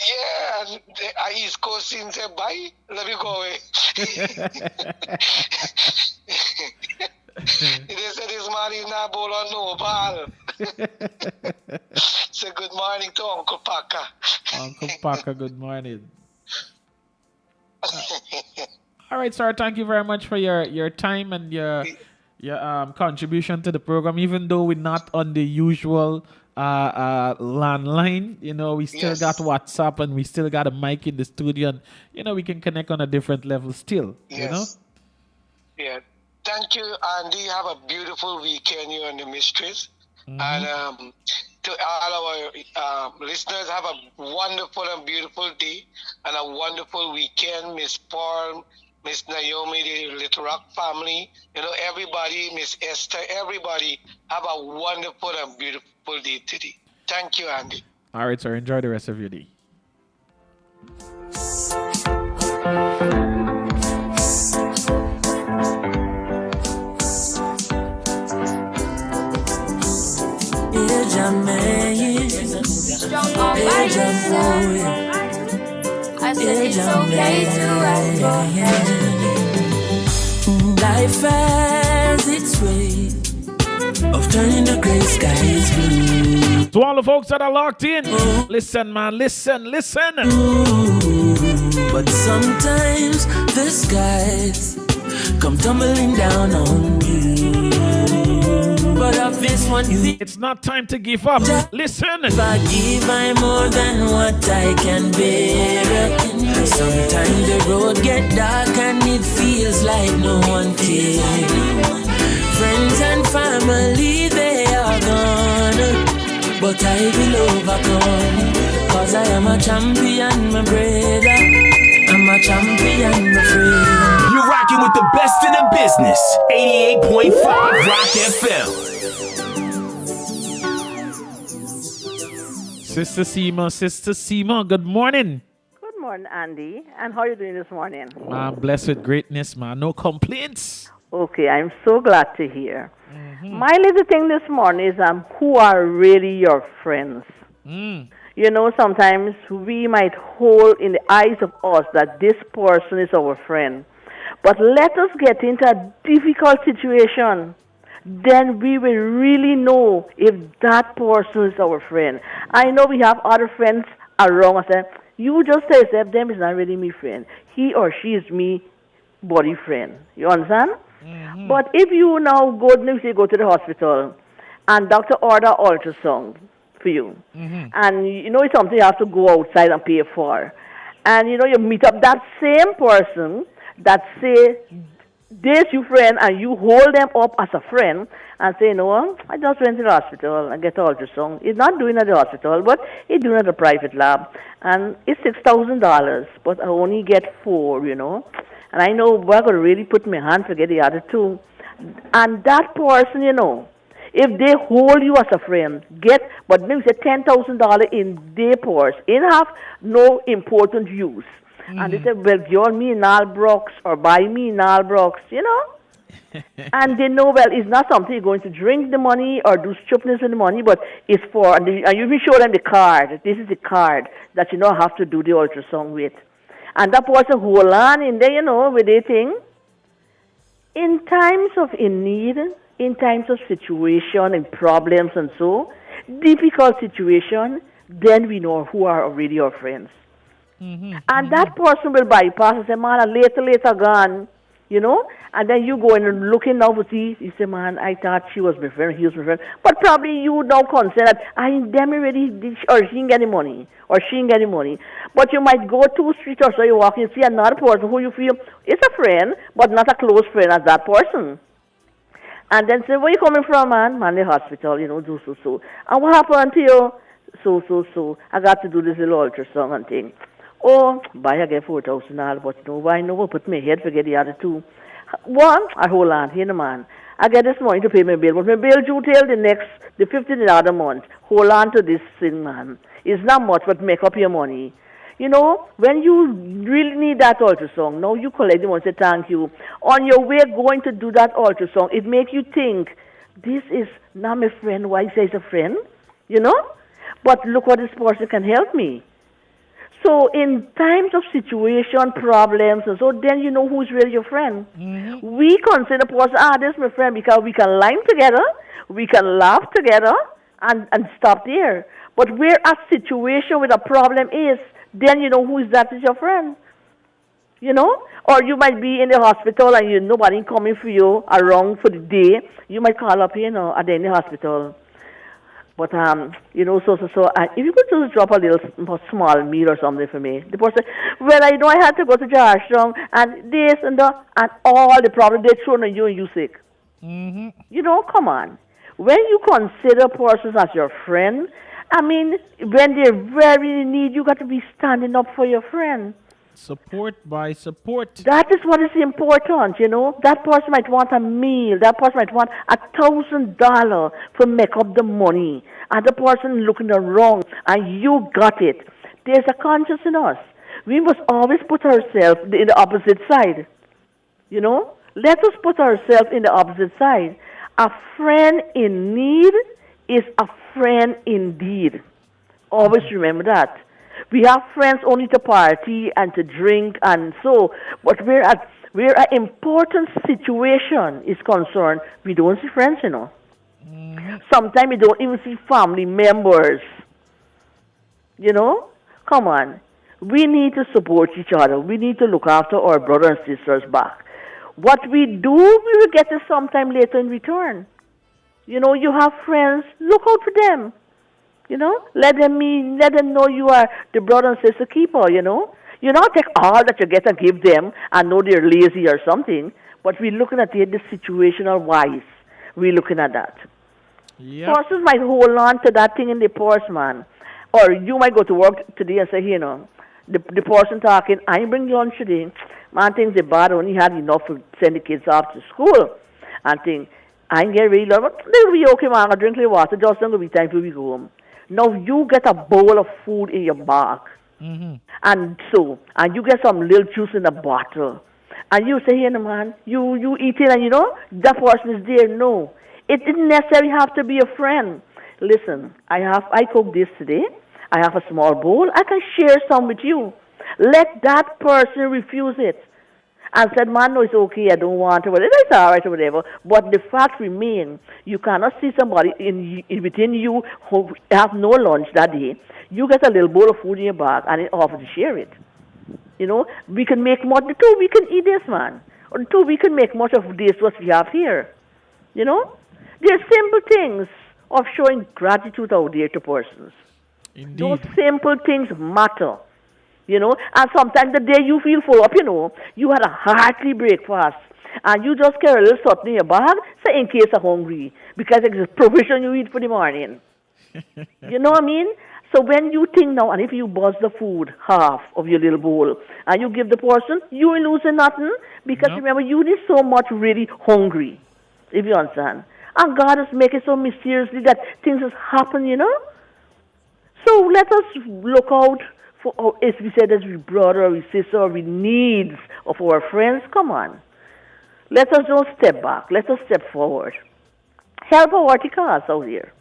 Yeah, and the East Coast team said, bye, let me go away. They said this man is not bowl on no ball. So good morning to Uncle Paca. Uncle Paca, good morning. All right, sir. Thank you very much for your time and your contribution to the program. Even though we're not on the usual landline, we still got WhatsApp and we still got a mic in the studio, and we can connect on a different level still. Yes. Yeah. Thank you, Andy. Have a beautiful weekend, you and the mistress. Mm-hmm. And to all our listeners, have a wonderful and beautiful day and a wonderful weekend. Miss Paul, Miss Naomi, the Little Rock family, everybody, Miss Esther, everybody, have a wonderful and beautiful day today. Thank you, Andy. All right, sir. Enjoy the rest of your day. I said it's okay to ask for help. Life has its way of turning the gray skies blue. To all the folks that are locked in, listen, man, listen. But sometimes the skies come tumbling down on you. But of this one, it's not time to give up. Listen. If I give, I'm more than what I can bear. Sometimes the road get dark and it feels like no one cares. Friends and family, they are gone, but I will overcome, 'cause I am a champion, my brother. I'm a champion, my friend. You're rocking with the best in the business. 88.5 Rock FM. Sister Seema, good morning. Good morning, Andy. And how are you doing this morning? I'm blessed with greatness, man. No complaints. Okay, I'm so glad to hear. Mm-hmm. My little thing this morning is who are really your friends? Sometimes we might hold in the eyes of us that this person is our friend. But let us get into a difficult situation. Then we will really know if that person is our friend. I know we have other friends around us. You just say, them is not really my friend. He or she is me body friend. You understand? Mm-hmm. But if you now go to the hospital and doctor order ultrasound for you, and it's something you have to go outside and pay for, and you meet up that same person that say this your friend, and you hold them up as a friend and say, no, I just went to the hospital and get ultrasound. He's not doing it at the hospital, but he's doing it at a private lab, and it's $6,000, but I only get 4, and I know we're going to really put my hand to get the other 2. And that person, if they hold you as a friend, but maybe say $10,000 in their purse, in have no important use. And they say, well, give me Nalbrox or buy me Nalbrox, And they know, well, it's not something you're going to drink the money or do stupidness with the money, but it's for, and you will show them the card. This is the card that have to do the ultrasound with. And that person hold on in there, with their thing. In times of in need, in times of situation and problems and so, difficult situation, then we know who are already our friends. And that person will bypass and say, man, later gone, you know, and then you go and looking now to see, you say, man, I thought she was my friend, he was my friend. But probably you now consider that I them already, or she didn't get any money, or she didn't get any money. But you might go 2 streets or so, you walk and see another person who you feel is a friend, but not a close friend as that person. And then say, where you coming from, man? Man, the hospital, you know, so. And what happened to you? So. I got to do this little ultrasound and thing. Oh, buy I get $4,000, but you know why? No, I put my head forget the other two. One, I hold on, here the man. I get this money to pay my bill, but my bill due till the 15th of the other month. Hold on to this thing, man. It's not much, but make up your money. You know, when you really need that ultrasound, now you collect the money, say thank you. On your way going to do that ultrasound, it makes you think, this is not my friend, why he says a friend, you know? But look what this person can help me. So in times of situation, problems, and so then you know who's really your friend. We consider person, this is my friend because we can line together, we can laugh together, and stop there. But where a situation with a problem is, then you know who is that is your friend. You know? Or you might be in the hospital and you nobody coming for you around for the day. You might call up, you know, at the hospital. But, you know, so, if you could just drop a little small meal or something for me. The person, well, I know I had to go to Georgetown, and this and that, and all the problems they throw on you and you sick. You know, come on. When you consider persons as your friend, I mean, when they very in need, you got to be standing up for your friend. Support by support. That is what is important, you know. That person might want a meal. That person might want $1,000 to make up the money. And the person looking around, and you got it. There's a conscience in us. We must always put ourselves in the opposite side. You know? Let us put ourselves in the opposite side. A friend in need is a friend indeed. Always remember that. We have friends only to party and to drink and so, but where an important situation is concerned, we don't see friends, you know. Sometimes we don't even see family members. You know? Come on. We need to support each other. We need to look after our brothers and sisters back. What we do, we will get it sometime later in return. You know, you have friends, look out for them. You know, let them know you are the brother and sister keeper, you know. You not take all that you get and give them and know they're lazy or something, but we're looking at it the situational wise. We're looking at that. Yep. Persons might hold on to that thing in the purse, man. Or you might go to work today and say, you know, the person talking, I ain't bring lunch today. Man, things are bad, only had enough to send the kids off to school. And think, I ain't get really long, but they'll be okay, man. I'll drink the water, just don't be time till we go home. Now you get a bowl of food in your bag, and you get some little juice in a bottle, and you say, hey, man, you eat it, and you know, that person is there. No, it didn't necessarily have to be a friend. Listen, I cooked this today. I have a small bowl. I can share some with you. Let that person refuse it. And said, man, no, it's okay, I don't want to, whatever, it's all right or whatever. But the fact remains, you cannot see somebody within you who have no lunch that day. You get a little bowl of food in your bag and offer to share it. You know, we can make more, too, we can eat this, man. Or too, we can make much of this what we have here. You know? There are simple things of showing gratitude out there to persons. Indeed. Those simple things matter. You know, and sometimes the day you feel full up, you know, you had a hearty breakfast, and you just carry a little something in your bag, say in case you're hungry, because it's a provision you eat for the morning. You know what I mean? So when you think now, and if you buzz the food, half of your little bowl, and you give the person, you ain't losing nothing, because remember, you need so much really hungry, if you understand. And God has made it so mysteriously that things has happened, you know? So let us look out for, as we said, as we brother, we sister, we needs of our friends. Come on. Let us don't step back. Let us step forward. Help a worthy cause out here.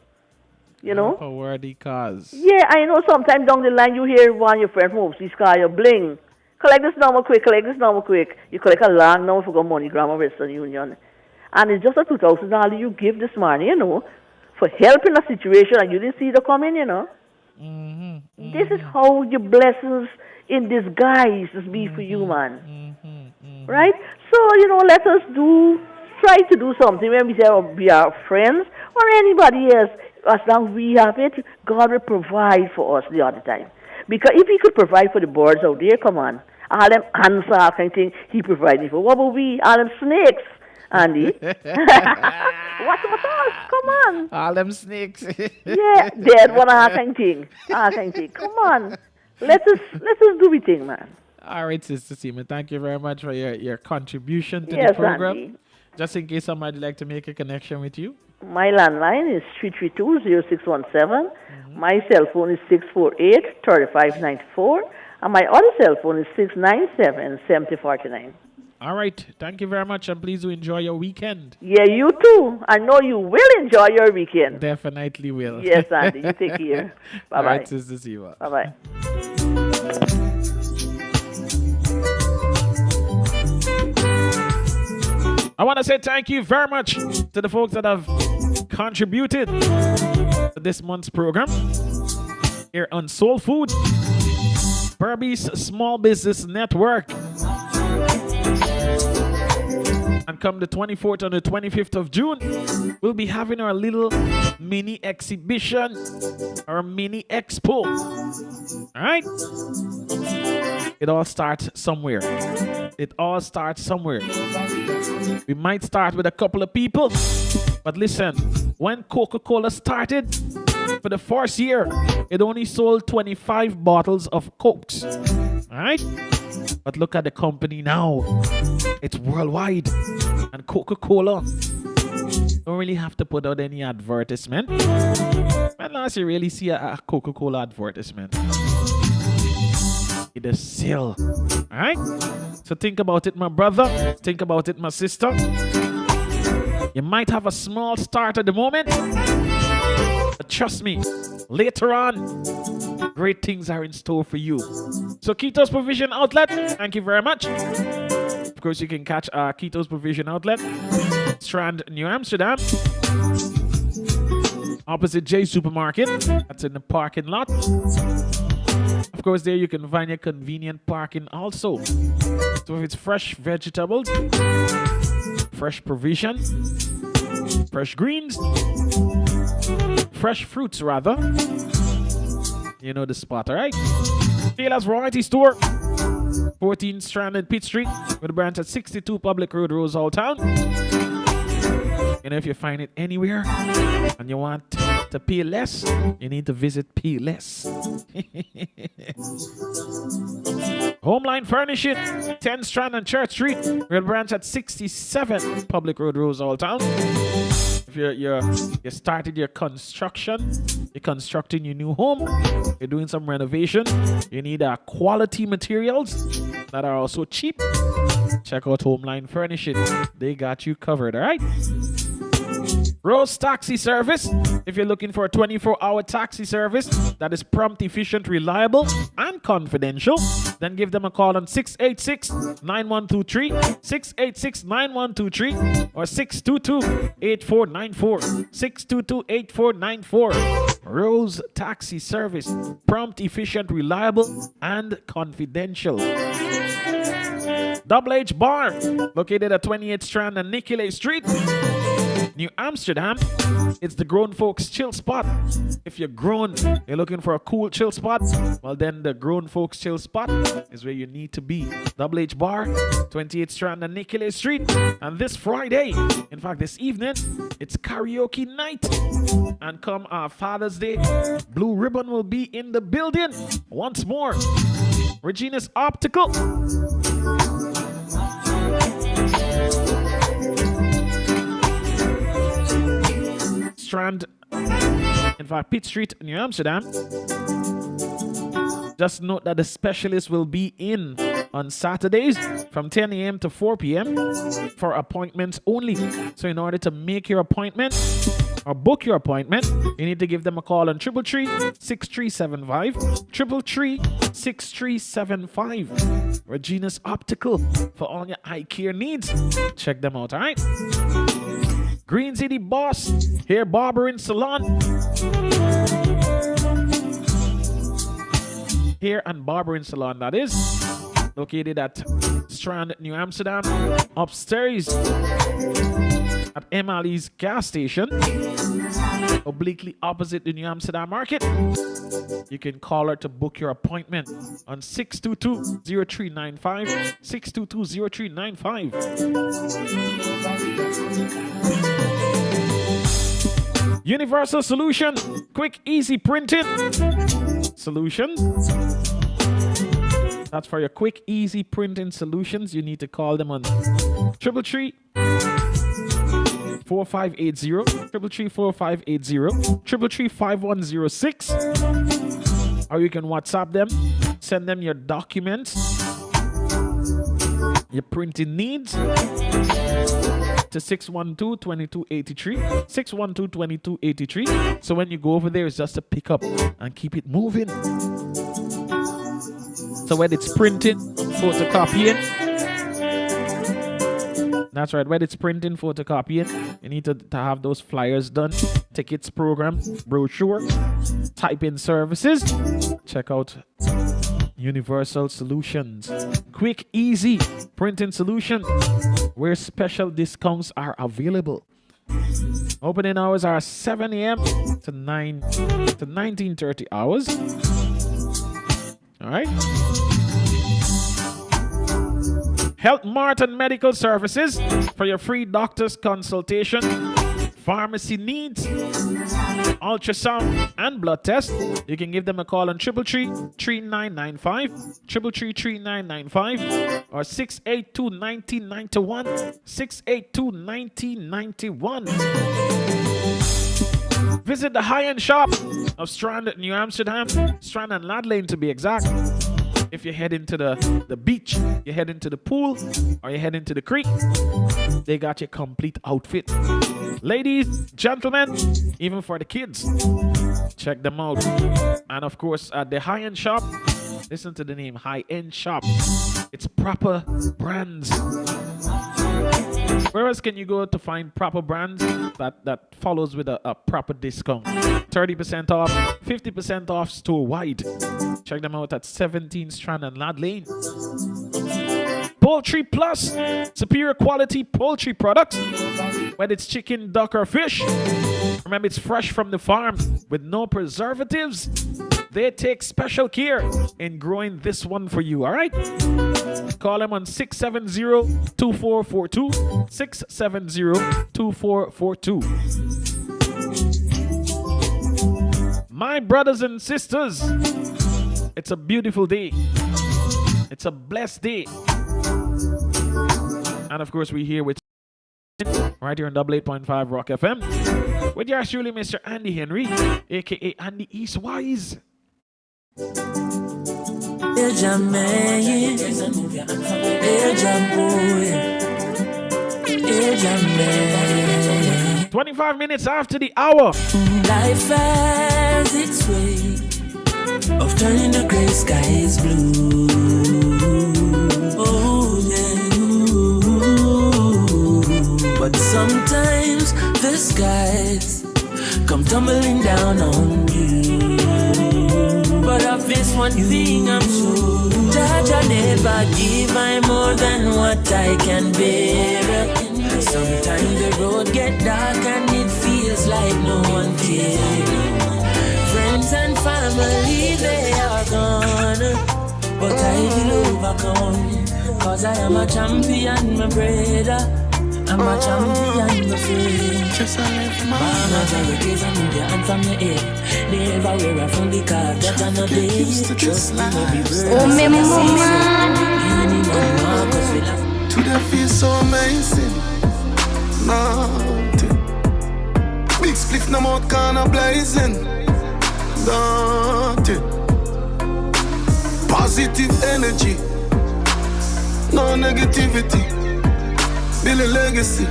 You know? Help a worthy cause. Yeah, I know sometimes down the line you hear one of your friends from overseas call you bling. Collect this number quick, You collect a long number for MoneyGram or Western Union. And it's just a $2,000 you give this man, for helping a situation and you didn't see the coming, This is how your blessings in disguise just be for you, man. Right? So, let us try to do something when we say we are friends or anybody else. As long as we have it, God will provide for us the other time. Because if he could provide for the birds out there, come on. All them ants, all kind of thing, he provided for. What about we? All them snakes, Andy. What about us? Come on. All them snakes. Yeah, dead one, all kind of thing. Come on. Let us do the thing, man. All right, Sister Seema, thank you very much for your contribution to the program. Andy. Just in case somebody would like to make a connection with you. My landline is 332-0617. My cell phone is 648-3594. And my other cell phone is 697-7049. All right. Thank you very much, and please do enjoy your weekend. Yeah, you too. I know you will enjoy your weekend. Definitely will. Yes, Andy. You take care. Bye-bye. All right, Sister Seema. Bye-bye. I want to say thank you very much to the folks that have contributed to this month's program here on Soul Food, Berbice Small Business Network. And come the 24th and the 25th of June, we'll be having our little mini exhibition, our mini expo. All right? It all starts somewhere. We might start with a couple of people, but listen, when Coca-Cola started, for the first year, it only sold 25 bottles of Cokes. All right? But look at the company now. It's worldwide. And Coca-Cola don't really have to put out any advertisement. When last you really see a Coca-Cola advertisement? It is sell. Alright? So think about it, my brother. Think about it, my sister. You might have a small start at the moment, but trust me, later on, great things are in store for you. So Keto's Provision Outlet, thank you very much. Of course, you can catch Keto's Provision Outlet, Strand, New Amsterdam, opposite J Supermarket. That's in the parking lot. Of course, there you can find your convenient parking also. So if it's fresh vegetables, fresh provision, fresh greens, fresh fruits rather, you know the spot, alright? Taylor's Variety Store, 14 Strand and Pitt Street, with a branch at 62 Public Road, Rosehall Town. And if you find it anywhere and you want to pay less, you need to visit Payless. Homeline Furnishing, 10 Strand and Church Street, with a branch at 67 Public Road, Rosehall Town. If you started your construction, you're constructing your new home, you're doing some renovation, you need quality materials that are also cheap, check out Homeline Furnishing. They got you covered, all right? Rose Taxi Service. If you're looking for a 24-hour taxi service that is prompt, efficient, reliable, and confidential, then give them a call on 686-9123, 686-9123, or 622-8494, 622-8494. Rose Taxi Service. Prompt, efficient, reliable, and confidential. Double H Bar, located at 28th Strand and Nicolay Street, New Amsterdam. It's the grown folks chill spot. If you're grown, you're looking for a cool chill spot, well then the grown folks chill spot is where you need to be. Double H Bar, 28th Strand and Nicolay Street. And this Friday, in fact this evening, it's karaoke night. And come Father's Day, Blue Ribbon will be in the building once more. Regina's Optical. Strand, in fact, Pitt Street, New Amsterdam. Just note that the specialist will be in on Saturdays from 10 a.m. to 4 p.m. for appointments only. So in order to make your appointment, or book your appointment, you need to give them a call on 333-6375, 333-6375. Regina's Optical for all your eye care needs. Check them out, all right? Green City Boss, Hair Barbering Salon. Hair and Barbering Salon, that is. Located at Strand, New Amsterdam. Upstairs at Emily's gas station. Obliquely opposite the New Amsterdam Market. You can call her to book your appointment on 622-0395. 622-0395. Universal Solution. Quick, easy printing solutions. That's for your quick, easy printing solutions. You need to call them on 333-4580, 333-4580, 333-5106. Or you can WhatsApp them, send them your documents, your printing needs to 612-2283, 612-2283. So when you go over there, it's just to pick up and keep it moving. So when it's printing, photocopying, that's right, when it's printing, photocopying, you need to have those flyers done, tickets program, brochure, type-in services. Check out Universal Solutions. Quick, easy printing solution where special discounts are available. Opening hours are 7 a.m. to 19:30 hours. All right. Health Mart and Medical Services for your free doctor's consultation, pharmacy needs, ultrasound and blood test. You can give them a call on 333-3995, 333-3995, or 682-1991, 682-1991. Visit the high-end shop of Strand, New Amsterdam, Strand and Lad Lane to be exact. If you're heading to the beach, you're heading to the pool, or you're heading to the creek, they got your complete outfit. Ladies, gentlemen, even for the kids, check them out. And of course, at the high-end shop, listen to the name, high-end shop. It's proper brands. Where else can you go to find proper brands that follows with a proper discount? 30% off, 50% off store-wide. Check them out at 17 Strand and Lad Lane. Poultry Plus, superior quality poultry products. Whether it's chicken, duck, or fish, remember it's fresh from the farm with no preservatives. They take special care in growing this one for you, all right? Call them on 670-2442, 670-2442. My brothers and sisters, it's a beautiful day. It's a blessed day. And of course, we're here with right here on 88.5 Rock FM with yours truly, Mr. Andy Henry, aka Andy Eastwise. Eja man, Eja boy, Eja man. 25 minutes after the hour. Life has its way of turning the gray skies blue. Oh yeah. But sometimes the skies come tumbling down on you. But of this one thing I'm sure, Jaja never give I more than what I can bear. Sometimes the road get dark and it feels like no one cares. Friends and family, they are gone, but I will overcome, cause I am a champion, my brother. I'm a champion, my friend. Just a left my majorities and move your hand from your head. Never wear a fully card, that's another day. Trust me, no be bird. Oh, me mama. Today feels so amazing. Nothing. Big split, no more kinda blazing. Nothing. Positive energy. No negativity. Build a legacy.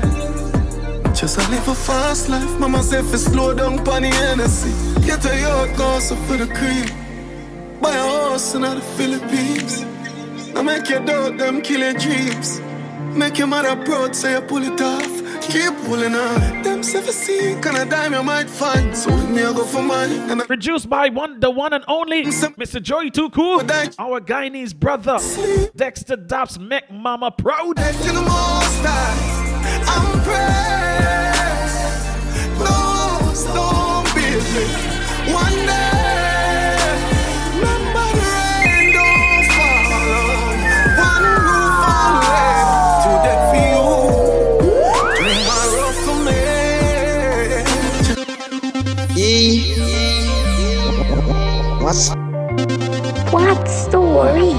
Just a live a fast life. Mama say fi slow down pon the Hennessy. Get a yacht, go so for the cream. Buy a house in the Philippines. Now make your doubt them kill your dreams. Make your mother proud, so you pull it off. Keep pulling on. Them 17 kind of dime you might find. So with me I go for mine. Produced by the one and only Mr. Joey Too Cool, our Guyanese brother Dexter Daps, make mama proud. To the most high, I'm praying. No storm business. One day, remember the rain don't fall. One roof only. To that view, tomorrow for me. What story?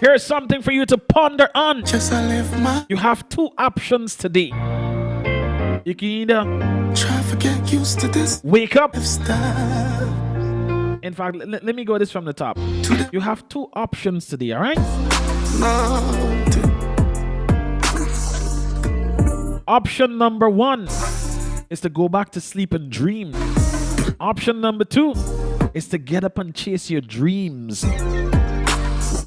Here's something for you to ponder on. You have two options today. You can either try to get used to this. Wake up. In fact, let me go this from the top. You have two options today, all right? Option number one is to go back to sleep and dream. Option number two is to get up and chase your dreams.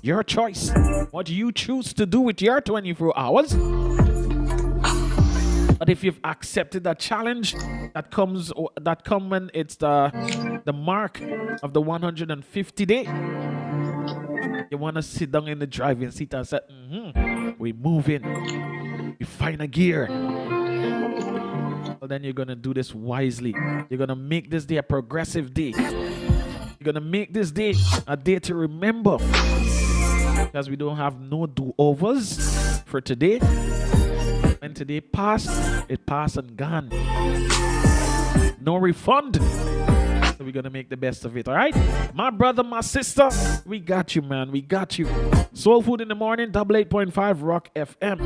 Your choice. What do you choose to do with your 24 hours? But if you've accepted that challenge that comes when it's the mark of the 150 day, you want to sit down in the driving seat and say, we move in. We find a gear. Well, then you're going to do this wisely. You're going to make this day a progressive day. You're going to make this day a day to remember. Because we don't have no do-overs for today. When today passed, it passed and gone. No refund. So we're going to make the best of it, all right? My brother, my sister, we got you, man. We got you. Soul Food in the Morning, 88.5 Rock FM.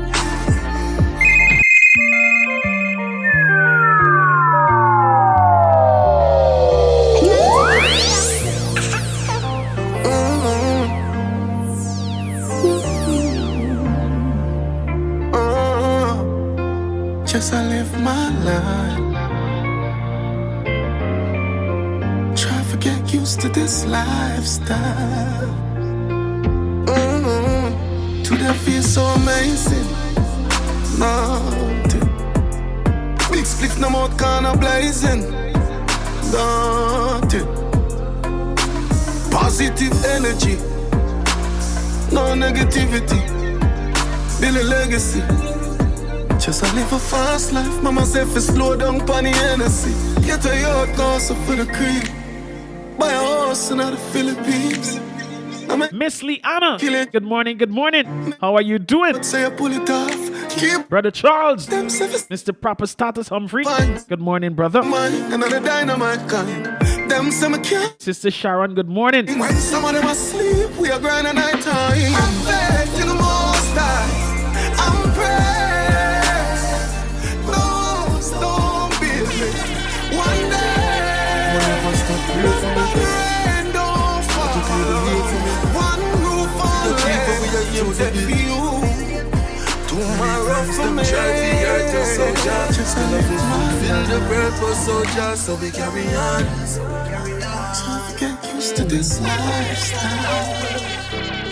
Just I live my life. Try to get used to this lifestyle. Today feels so amazing. Nothing. Big spliff no more kinda blazing. Nothing. Positive energy. No negativity. Build a legacy. Just I live a fast life. Mama say fi slow down pon the Hennessy. Get a yacht, go so for the cream. Buy a house in the Philippines. Miss Liana, good morning, good morning. How are you doing? Say I pull it off. Keep Brother Charles, Mr. Proper Status Humphrey. Good morning, brother. Another dynamite kind. Them say me can't. Sister Sharon, good morning. When some of them asleep, we are grinding night time. I'm back to the most high. I'm praying. One day, rain don't fall. One roof only. To that view. Tomorrow for me. Just fulfill the purpose, soldier, so we carry on. Get used to this lifestyle.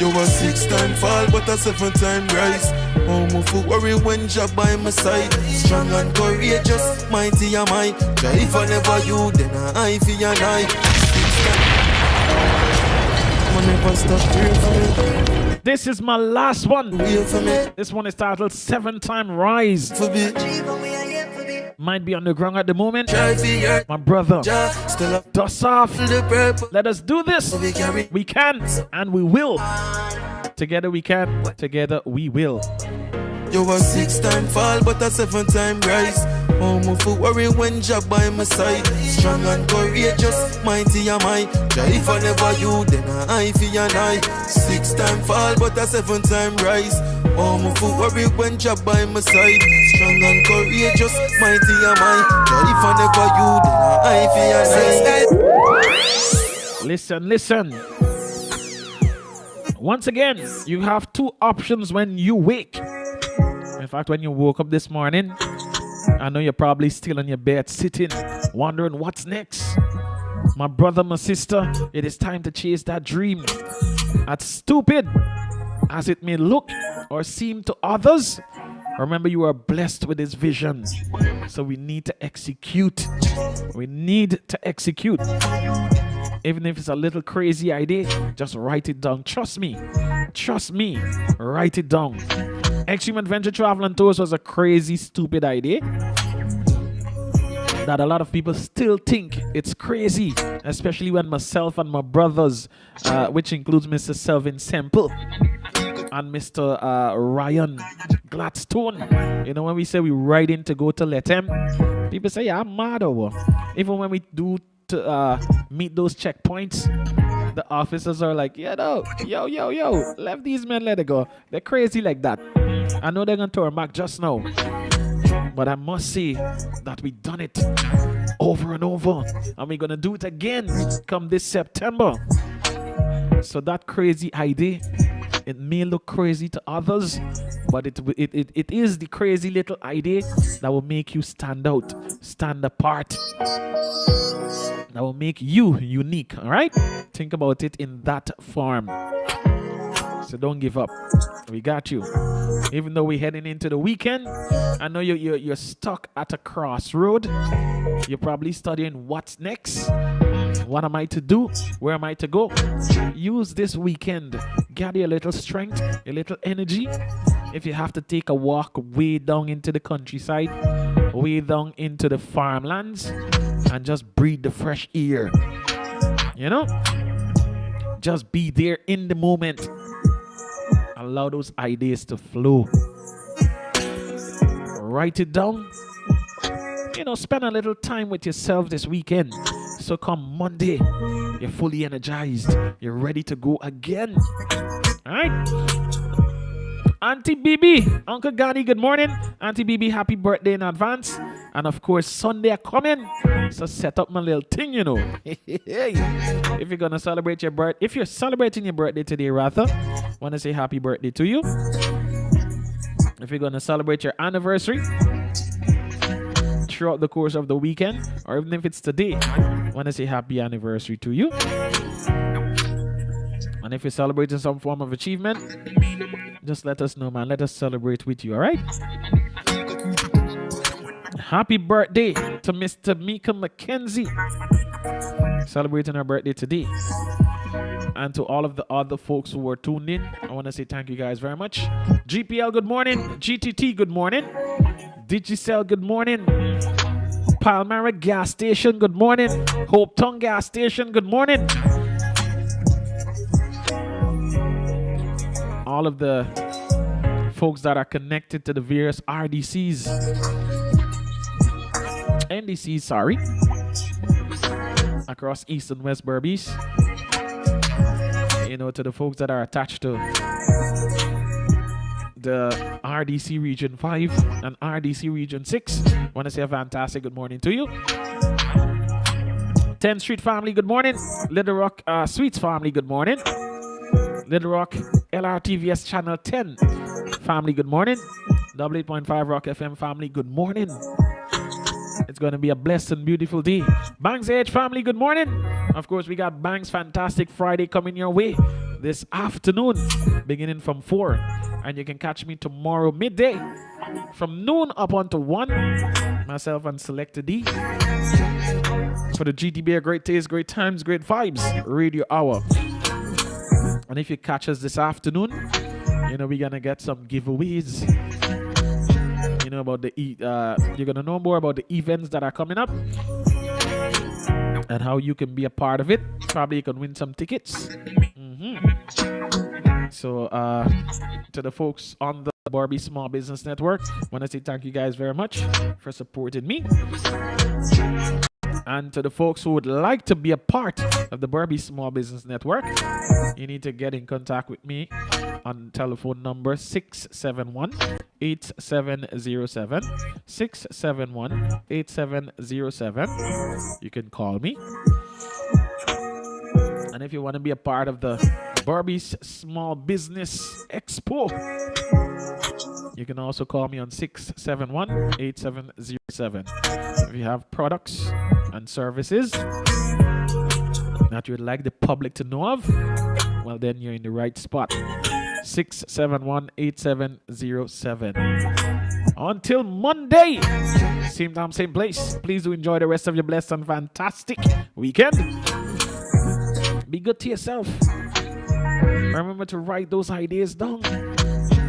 You a 6-time fall, but a 7-time rise. Home of worry when job by my side. Strong and courageous, mighty am I. If I never you, then I for your night. 6 never stop praying for me. This is my last one. This one is titled 7-Time Rise. Might be on the ground at the moment. My brother, dust off. Let us do this. We can and we will. Together we can. Together we will. You a 6-time fall, but a 7-time rise. Home of worry when job by my side. Strong and courageous, mighty am I. If I never you, then I for your night. 6-time fall, but a 7-time rise. Home of worry when job by my side. Strong and courageous, mighty am I. If I never you, then I for your night. Listen, listen. Once again, you have two options when you wake. In fact, when you woke up this morning, I know you're probably still on your bed sitting, wondering what's next. My brother, my sister, it is time to chase that dream. As stupid as it may look or seem to others, remember you are blessed with this vision. So we need to execute. We need to execute. Even if it's a little crazy idea, just write it down. Trust me. Trust me. Write it down. Extreme Adventure Travel and Tours was a crazy, stupid idea that a lot of people still think it's crazy, especially when myself and my brothers, which includes Mr. Selvin Semple and Mr. Ryan Gladstone, you know, when we say we ride in to go to Letem, people say, yeah, I'm mad over. Even when we do to meet those checkpoints, the officers are like, yeah, no, yo, let these men let it go. They're crazy like that. I know they're going to turn back just now. But I must say that we done it over and over. And we're going to do it again come this September. So that crazy idea, it may look crazy to others, but it is the crazy little idea that will make you stand out, stand apart. That will make you unique, all right? Think about it in that form. So don't give up. We got you. Even though we're heading into the weekend, I know you're stuck at a crossroad. You're probably studying what's next. What am I to do? Where am I to go? Use this weekend. Gather your little strength, your little energy. If you have to take a walk way down into the countryside, way down into the farmlands, and just breathe the fresh air. You know? Just be there in the moment. Allow those ideas to flow. Write it down. You know, spend a little time with yourself this weekend. So come Monday, you're fully energized. You're ready to go again. All right? Auntie Bibi, Uncle Gani, good morning. Auntie Bibi, happy birthday in advance. And of course, Sunday are coming. So set up my little thing, you know. If you're going to celebrate your birthday, if you're celebrating your birthday today, rather, want to say happy birthday to you. If you're going to celebrate your anniversary throughout the course of the weekend, or even if it's today, want to say happy anniversary to you. And if you're celebrating some form of achievement, just let us know, man. Let us celebrate with you, all right? Happy birthday to Mr. Mika McKenzie, celebrating her birthday today. And to all of the other folks who were tuned in, I want to say thank you guys very much. GPL, good morning. GTT, good morning. Digicel, good morning. Palmyra Gas Station, good morning. Hope Tongue Gas Station, good morning. All of the folks that are connected to the various RDCs, NDCs, sorry, across East and West Berbice. You know, to the folks that are attached to the RDC Region 5 and RDC Region 6. Want to say a fantastic good morning to you. 10th Street family, good morning. Little Rock Sweets family, good morning. Little Rock LRTVS Channel 10 family, good morning. 88.5 Rock FM family, good morning. It's going to be a blessed and beautiful day. Bangs Age family, good morning. Of course, we got Bangs Fantastic Friday coming your way this afternoon, beginning from 4. And you can catch me tomorrow midday from noon up until 1. Myself and Selected D for the GTB Great Taste, Great Times, Great Vibes Radio Hour. And if you catch us this afternoon, you know, we're going to get some giveaways. You know about you're going to know more about the events that are coming up and how you can be a part of it. Probably you can win some tickets. So to the folks on the Barbie Small Business Network, want to say thank you guys very much for supporting me. And to the folks who would like to be a part of the Barbie Small Business Network, you need to get in contact with me on telephone number 671-8707. 671-8707. You can call me. And if you want to be a part of the Barbies Small Business Expo. You can also call me on 671-8707. If you have products and services that you would like the public to know of, well, then you're in the right spot. 671-8707. Until Monday, same time, same place. Please do enjoy the rest of your blessed and fantastic weekend. Be good to yourself. Remember to write those ideas down.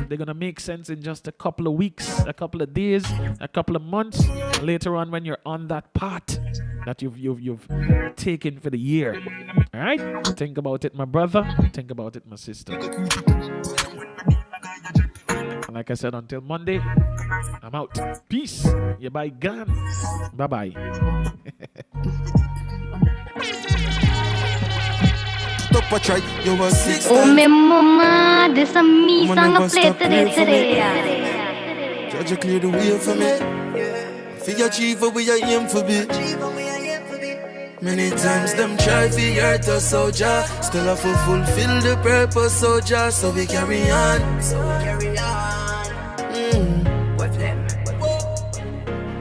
They're gonna make sense in just a couple of weeks, a couple of days, a couple of months. Later on, when you're on that path that you've taken for the year. All right? Think about it, my brother. Think about it, my sister. And like I said, until Monday, I'm out. Peace. You bye gone. Bye bye. Oh, me mama, this a me song a play today. Judge, clear the way for me. For you achieve what we are aim for be. Many times them try to hurt us, soldier. Still have to fulfill the purpose, soldier. So we carry on.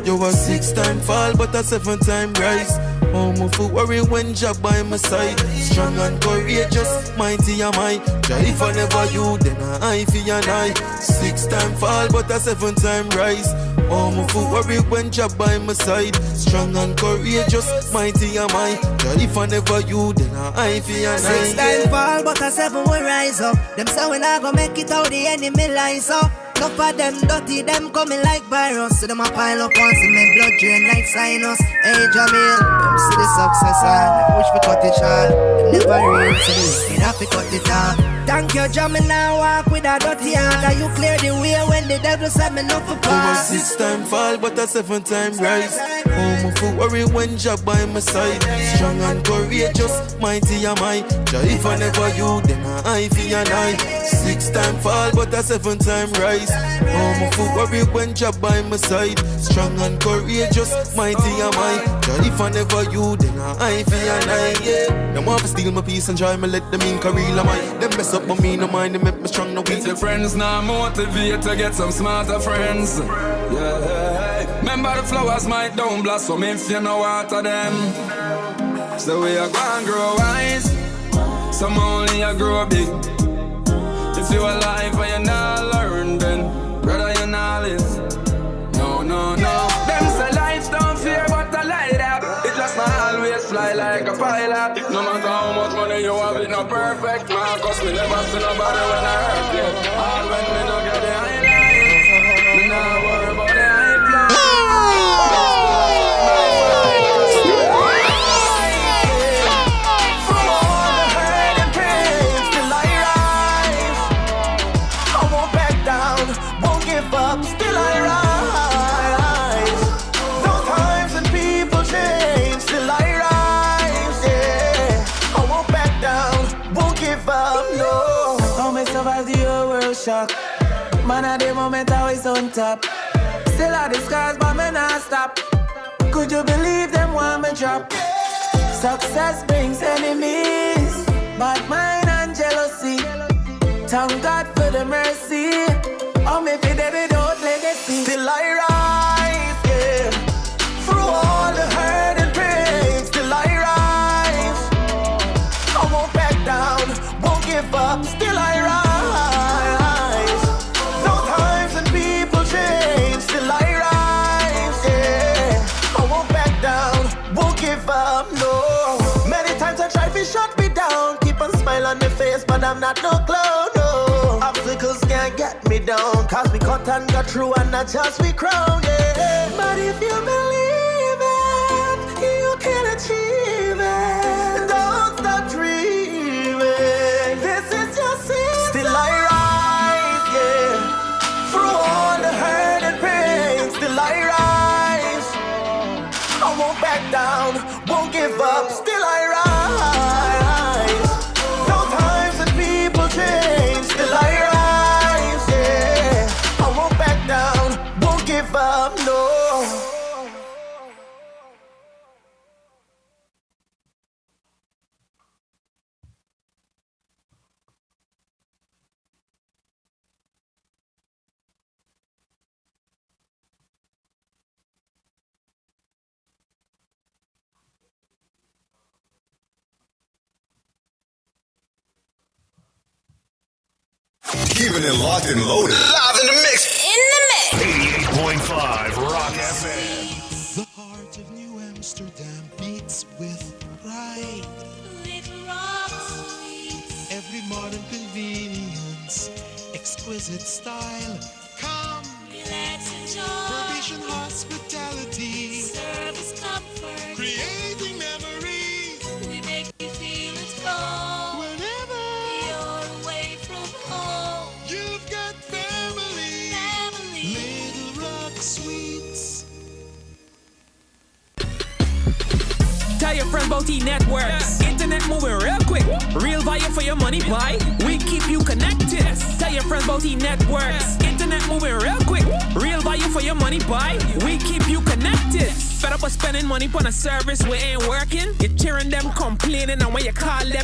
You a 6-time fall, but a 7-time rise. Oh, move for worry when job by my side. Strong and courageous, mighty am I. If I never you, then I for your night. 6-time fall, but a 7-time rise. Oh, move for worry when job by my side. Strong and courageous, mighty am I. If I never you, then I for your night. 6-time fall, but a 7 will rise up. Them say we not gonna make it out, the enemy lies up. Enough of them dirty, them coming like virus. So them a pile up once and make blood drain like sinus. Hey Jamil, them see the success and them wish we cut it short. Them never real, so they have to cut it off. Thank you, Jamil, now walk with a dirty hand. And you clear the way when the devil said me no for pass. You a 6-time fall, but a 7-time rise. Oh, move for worry when job by my side. Strong and courageous, mighty am I. If I never you, then I for your night. 6-time fall, but a 7-time rise. Oh, move for worry when job by my side. Strong and courageous, mighty am I. If I never you, then I for your night. Yeah. Them want to steal my peace and try me let them in career of mine. Them mess up my me, no mind, they make me strong, no weak. Your friends now motivate to get some smarter friends. Yeah. Remember the flowers might don't blossom if you know water them. So we are gonna grow wise. Some only a grow big. If you alive and you not learn, then brother you not live. No, no, no. Them say life don't fear, but I light up. It just not always fly like a pilot. No matter how much money you have, it not perfect. Man, cause me never see nobody when I hurt you. All when me don't get the highlight, me not worry about the high fly. From all the hurt and pain, still I rise. I won't back down, won't give up, still I rise. Those times when people change, still I rise, yeah. I won't back down, won't give up, no. How me survive the whole world shock? Man at the moment always on top. Still are the scars, but me not stop. Could you believe them want me drop? Success brings enemies, bad mind and jealousy. Thank God for the mercy. Oh, me fi dead without legacy. Still I rise, yeah. Through all the hurt and pain, still I rise. I won't back down, won't give up, still I rise. No times when people change, still I rise, yeah. I won't back down, won't give up, no. Many times I try to shut me down, keep a smile on my face, but I'm not no clown, no. Obstacles can't get me down, cause we cut and got through and not just we crown, yeah. But if you believe it, you can achieve it. Don't stop dreaming, this is your season. Still I rise, yeah. Through all the hurt and pain, still I rise. I won't back down, won't give up, still I rise. No times when people change, still I rise, yeah. I won't back down, won't give up, no. Keeping it locked and loaded. Live in the mix. In the mix. 88.5 Rock FM. The heart of New Amsterdam beats with pride. Every modern convenience, exquisite style. Come, relax, enjoy. Provision hospitality, service comfort, creating memories. We make you feel at home. Whenever you're away from home, you've got family. Little Rock Suites. Tell your friends about E-Networks. Internet moving real quick. Real value for your money, boy. We keep you connected. Tell your friends about E-Networks. Internet moving real quick. Real value for your money, boy. We keep you connected. Fed up with spending money on a service we ain't working. You're cheering them, complaining, and when you call them,